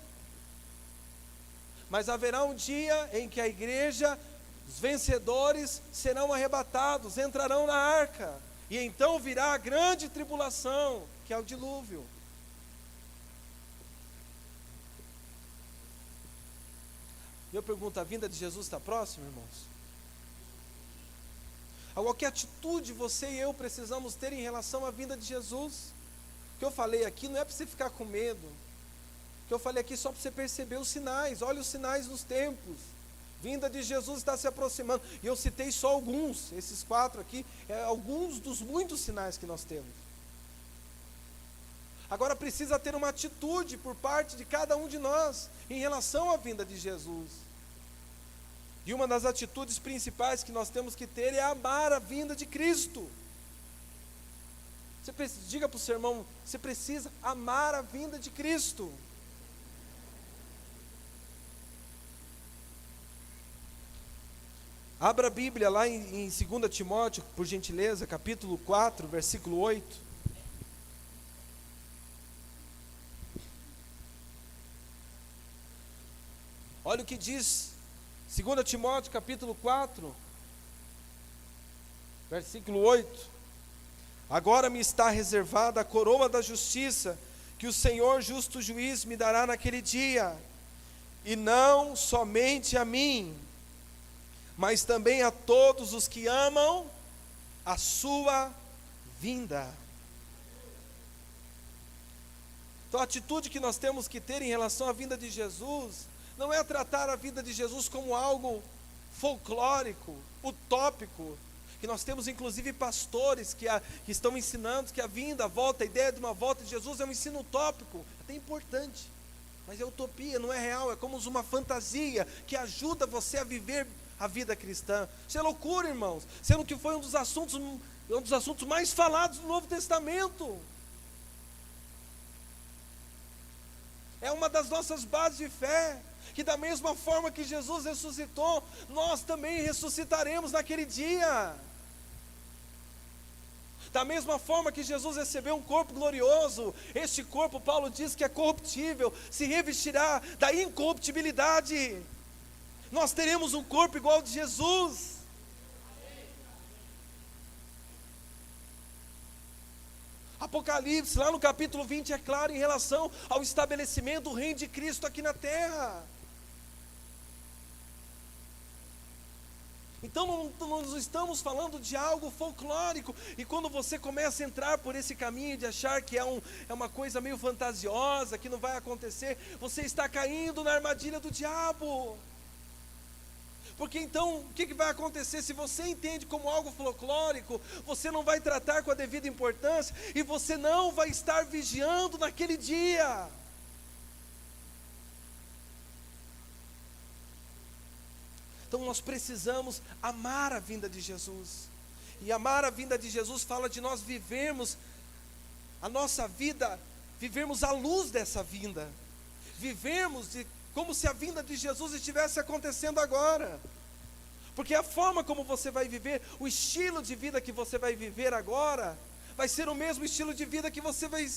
mas haverá um dia em que a igreja, os vencedores, serão arrebatados, entrarão na arca, e então virá a grande tribulação, que é o dilúvio. Eu pergunto, a vinda de Jesus está próxima, irmãos? Agora, que atitude você e eu precisamos ter em relação à vinda de Jesus? O que eu falei aqui não é para você ficar com medo. O que eu falei aqui é só para você perceber os sinais. Olha os sinais dos tempos. Vinda de Jesus está se aproximando. E eu citei só alguns. Esses 4 aqui, alguns dos muitos sinais que nós temos. Agora precisa ter uma atitude por parte de cada um de nós em relação à vinda de Jesus. E uma das atitudes principais que nós temos que ter é amar a vinda de Cristo. Diga para o seu irmão, você precisa amar a vinda de Cristo. Abra a Bíblia lá em 2 Timóteo, por gentileza, capítulo 4, versículo 8. Olha o que diz 2 Timóteo capítulo 4, versículo 8. Agora me está reservada a coroa da justiça, que o Senhor justo juiz me dará naquele dia, e não somente a mim, mas também a todos os que amam a sua vinda. Então a atitude que nós temos que ter em relação à vinda de Jesus não é tratar a vida de Jesus como algo folclórico, utópico, que nós temos inclusive pastores que estão ensinando que a vinda, a volta, a ideia de uma volta de Jesus é um ensino utópico, até importante, mas é utopia, não é real, é como uma fantasia que ajuda você a viver a vida cristã. Isso é loucura, irmãos, sendo que foi um dos assuntos mais falados no Novo Testamento. É uma das nossas bases de fé, que da mesma forma que Jesus ressuscitou, nós também ressuscitaremos naquele dia. Da mesma forma que Jesus recebeu um corpo glorioso, este corpo, Paulo diz que é corruptível, se revestirá da incorruptibilidade. Nós teremos um corpo igual ao de Jesus. Apocalipse, lá no capítulo 20, é claro em relação ao estabelecimento do reino de Cristo aqui na terra. Então não estamos falando de algo folclórico, e quando você começa a entrar por esse caminho de achar que é uma coisa meio fantasiosa, que não vai acontecer, você está caindo na armadilha do diabo. Porque então, o que vai acontecer? Se você entende como algo folclórico, você não vai tratar com a devida importância, e você não vai estar vigiando naquele dia. Então nós precisamos amar a vinda de Jesus, e amar a vinda de Jesus fala de nós vivermos a nossa vida, vivermos à luz dessa vinda, vivermos como se a vinda de Jesus estivesse acontecendo agora, porque a forma como você vai viver, o estilo de vida que você vai viver agora, vai ser o mesmo estilo de vida que você vai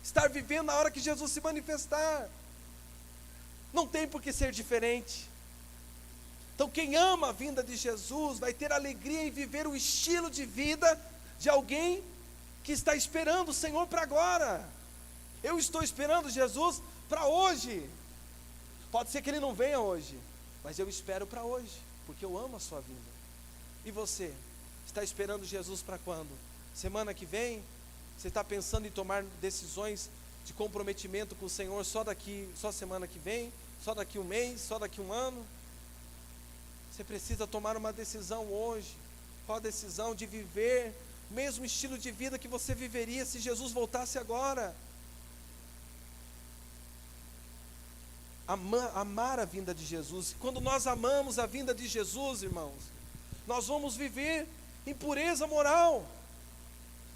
estar vivendo na hora que Jesus se manifestar, não tem por que ser diferente. Então quem ama a vinda de Jesus vai ter alegria em viver o estilo de vida de alguém que está esperando o Senhor para agora. Eu estou esperando Jesus para hoje. Pode ser que Ele não venha hoje, mas eu espero para hoje, porque eu amo a sua vinda. E você, está esperando Jesus para quando? Semana que vem? Você está pensando em tomar decisões de comprometimento com o Senhor só semana que vem? Só daqui um mês? Só daqui um ano? Você precisa tomar uma decisão hoje. Qual a decisão? De viver o mesmo estilo de vida que você viveria se Jesus voltasse agora. Amar a vinda de Jesus. Quando nós amamos a vinda de Jesus, irmãos, nós vamos viver em pureza moral.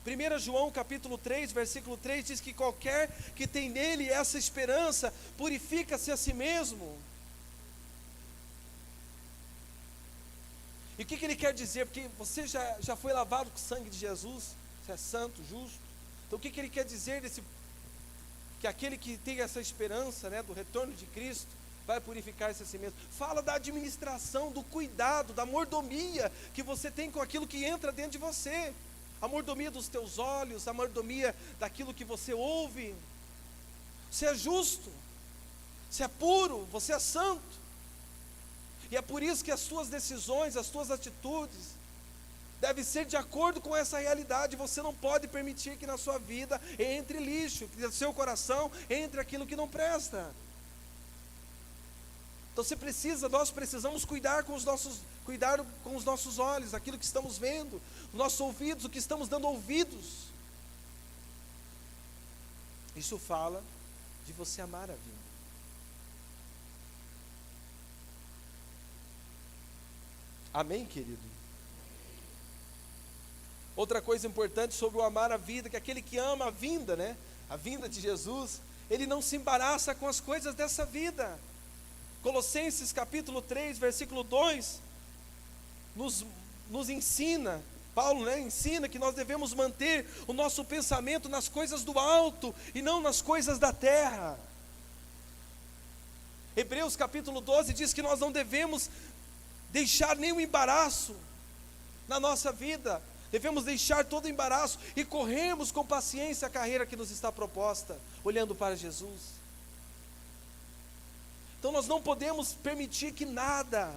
1 João capítulo 3, versículo 3 diz que qualquer que tem nele essa esperança, purifica-se a si mesmo. E o que ele quer dizer? Porque você já foi lavado com o sangue de Jesus, você é santo, justo. Então o que ele quer dizer que aquele que tem essa esperança, né, do retorno de Cristo, vai purificar-se a si mesmo? Fala da administração, do cuidado, da mordomia que você tem com aquilo que entra dentro de você. A mordomia dos teus olhos, a mordomia daquilo que você ouve. Você é justo, você é puro, você é santo. E é por isso que as suas decisões, as suas atitudes devem ser de acordo com essa realidade. Você não pode permitir que na sua vida entre lixo, que no seu coração entre aquilo que não presta. Então nós precisamos cuidar com os nossos olhos, aquilo que estamos vendo, os nossos ouvidos, o que estamos dando ouvidos. Isso fala de você amar a vida. Amém, querido? Outra coisa importante sobre o amar a vida, que aquele que ama a vinda, né? A vinda de Jesus, ele não se embaraça com as coisas dessa vida. Colossenses capítulo 3, versículo 2, nos ensina, Paulo, né, ensina que nós devemos manter o nosso pensamento nas coisas do alto e não nas coisas da terra. Hebreus capítulo 12 diz que nós não devemos deixar nenhum embaraço na nossa vida, devemos deixar todo embaraço e corrermos com paciência a carreira que nos está proposta, olhando para Jesus. Então nós não podemos permitir que nada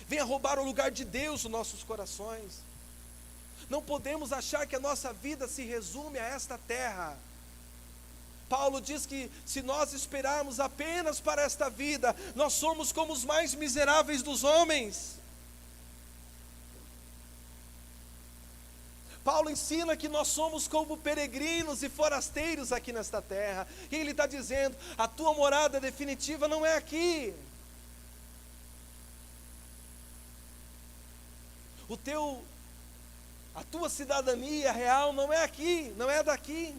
venha roubar o lugar de Deus nos nossos corações. Não podemos achar que a nossa vida se resume a esta terra. Paulo diz que se nós esperarmos apenas para esta vida, nós somos como os mais miseráveis dos homens. Paulo ensina que nós somos como peregrinos e forasteiros aqui nesta terra. E ele está dizendo, a tua morada definitiva não é aqui. A tua cidadania real não é aqui, não é daqui.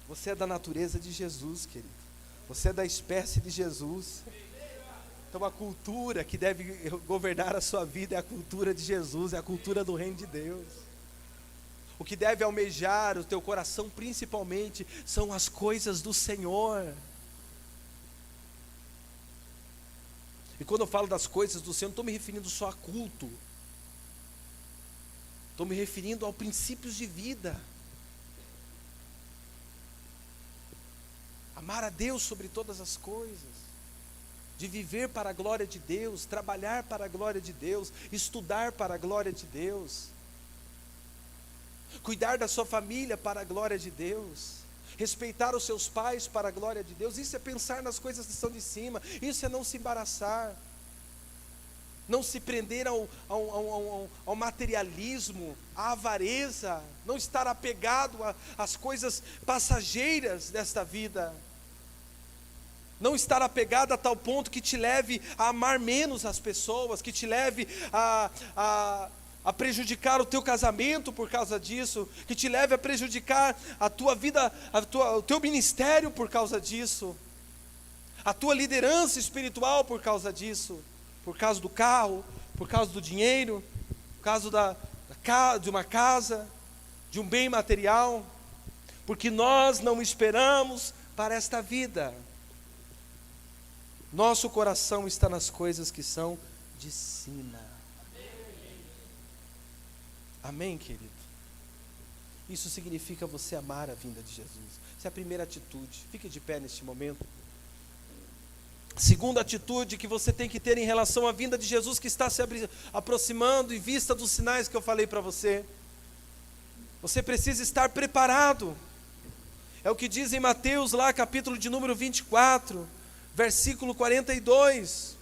Você é da natureza de Jesus, querido. Você é da espécie de Jesus. Então a cultura que deve governar a sua vida é a cultura de Jesus, é a cultura do reino de Deus. O que deve almejar o teu coração principalmente são as coisas do Senhor. E quando eu falo das coisas do Senhor, não estou me referindo só a culto. Estou me referindo a princípios de vida. Amar a Deus sobre todas as coisas. De viver para a glória de Deus, trabalhar para a glória de Deus, estudar para a glória de Deus, cuidar da sua família para a glória de Deus, respeitar os seus pais para a glória de Deus. Isso é pensar nas coisas que estão de cima, isso é não se embaraçar, não se prender ao materialismo, à avareza, não estar apegado às coisas passageiras desta vida. Não estar apegado a tal ponto que te leve a amar menos as pessoas, que te leve a prejudicar o teu casamento por causa disso, que te leve a prejudicar a tua vida, o teu ministério por causa disso, a tua liderança espiritual por causa disso, por causa do carro, por causa do dinheiro, por causa de uma casa, de um bem material, porque nós não esperamos para esta vida. Nosso coração está nas coisas que são de cima. Amém, querido? Isso significa você amar a vinda de Jesus. Essa é a primeira atitude. Fique de pé neste momento. Segunda atitude que você tem que ter em relação à vinda de Jesus, que está se aproximando, em vista dos sinais que eu falei para você. Você precisa estar preparado. É o que diz em Mateus, lá capítulo de número 24, versículo 42.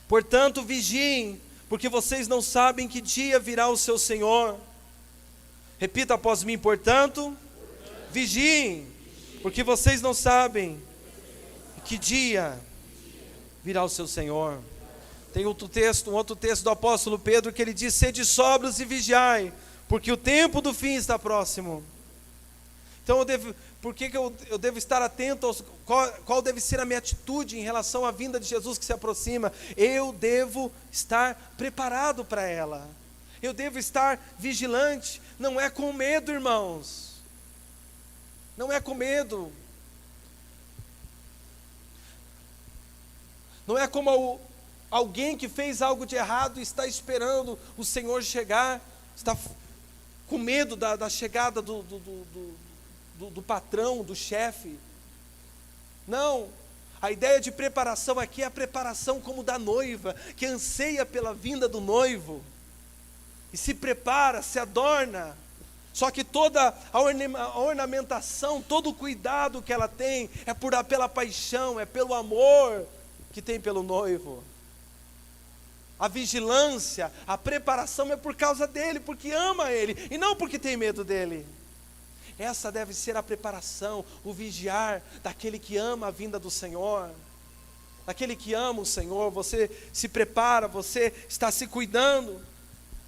Portanto, vigiem, porque vocês não sabem que dia virá o seu Senhor. Repita após mim: portanto, vigiem, porque vocês não sabem que dia virá o seu Senhor. Tem um outro texto do apóstolo Pedro, que ele diz: sede sóbrios e vigiai, porque o tempo do fim está próximo. Então por que eu devo estar atento qual deve ser a minha atitude em relação à vinda de Jesus que se aproxima? Eu devo estar preparado para ela. Eu devo estar vigilante. Não é com medo, irmãos. Não é com medo. Não é como alguém que fez algo de errado e está esperando o Senhor chegar, está com medo da chegada do patrão, do chefe. Não, a ideia de preparação aqui é a preparação como da noiva, que anseia pela vinda do noivo, e se prepara, se adorna. Só que toda a ornamentação, todo o cuidado que ela tem, é pela paixão, é pelo amor que tem pelo noivo. A vigilância, a preparação é por causa dele, porque ama ele, e não porque tem medo dele. Essa deve ser a preparação, o vigiar daquele que ama a vinda do Senhor. Daquele que ama o Senhor. Você se prepara, você está se cuidando,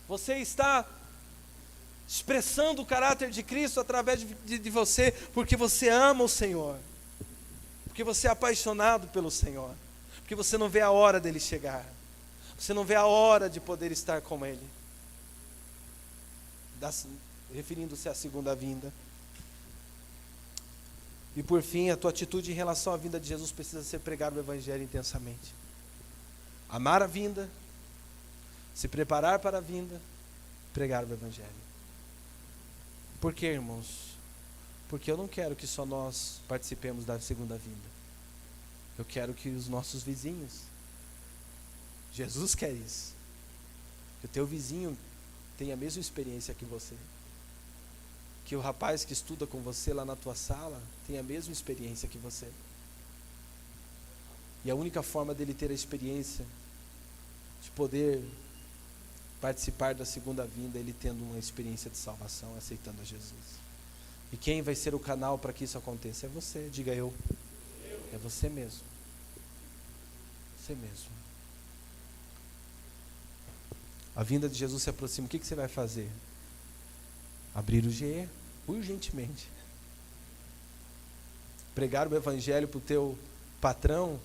você está expressando o caráter de Cristo através de você, porque você ama o Senhor, porque você é apaixonado pelo Senhor, porque você não vê a hora dele chegar, você não vê a hora de poder estar com ele, referindo-se à segunda vinda. E por fim, a tua atitude em relação à vinda de Jesus precisa ser pregar o Evangelho intensamente. Amar a vinda, se preparar para a vinda, pregar o Evangelho. Por quê, irmãos? Porque eu não quero que só nós participemos da segunda vinda. Eu quero que os nossos vizinhos, Jesus quer isso, que o teu vizinho tenha a mesma experiência que você. Que o rapaz que estuda com você lá na tua sala tenha a mesma experiência que você. E a única forma dele ter a experiência de poder participar da segunda vinda, ele tendo uma experiência de salvação, aceitando a Jesus. E quem vai ser o canal para que isso aconteça? É você, diga eu. É você mesmo. Você mesmo. A vinda de Jesus se aproxima, o que você vai fazer? Abrir o GE, urgentemente. Pregar o Evangelho para o teu patrão,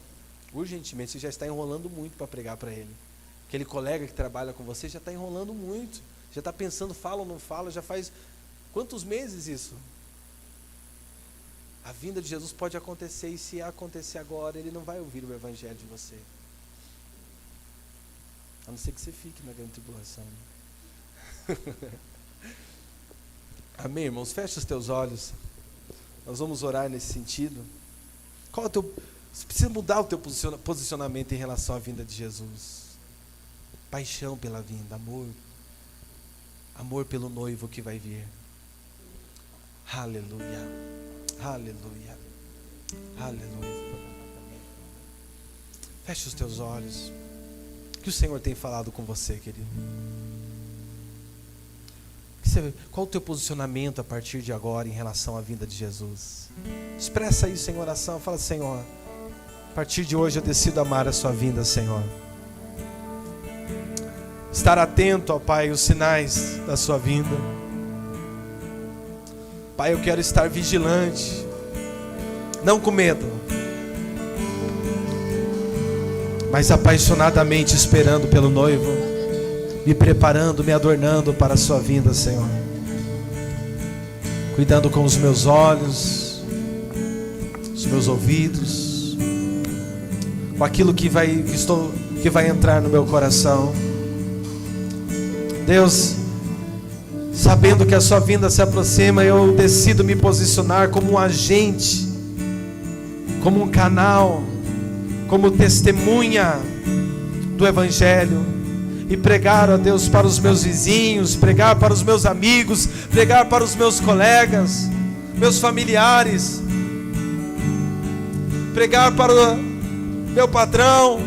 urgentemente. Você já está enrolando muito para pregar para ele. Aquele colega que trabalha com você já está enrolando muito. Já está pensando, fala ou não fala, já faz quantos meses isso? A vinda de Jesus pode acontecer, e se acontecer agora, ele não vai ouvir o Evangelho de você. A não ser que você fique na grande tribulação. Amém, irmãos? Fecha os teus olhos. Nós vamos orar nesse sentido. Você precisa mudar o teu posicionamento em relação à vinda de Jesus. Paixão pela vinda, amor. Amor pelo noivo que vai vir. Aleluia. Aleluia. Aleluia. Feche os teus olhos. O que o Senhor tem falado com você, querido? Qual o teu posicionamento a partir de agora em relação à vinda de Jesus? Expressa isso em oração. Fala: Senhor, a partir de hoje eu decido amar a sua vinda, Senhor. Estar atento, ó Pai, aos sinais da sua vinda. Pai, eu quero estar vigilante, não com medo, mas apaixonadamente esperando pelo noivo, me preparando, me adornando para a sua vinda, Senhor. Cuidando com os meus olhos, os meus ouvidos, com aquilo que vai entrar no meu coração. Deus, sabendo que a sua vinda se aproxima, eu decido me posicionar como um agente, como um canal, como testemunha do Evangelho, e pregar, ó Deus, para os meus vizinhos, pregar para os meus amigos, pregar para os meus colegas, meus familiares, pregar para o meu patrão,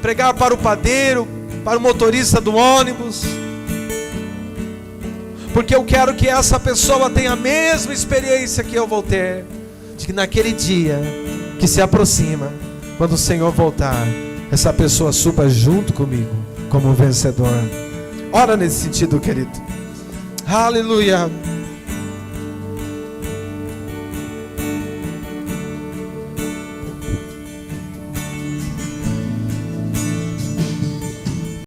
pregar para o padeiro, para o motorista do ônibus, porque eu quero que essa pessoa tenha a mesma experiência que eu vou ter, de que naquele dia que se aproxima, quando o Senhor voltar, essa pessoa suba junto comigo como um vencedor. Ora nesse sentido, querido. Aleluia.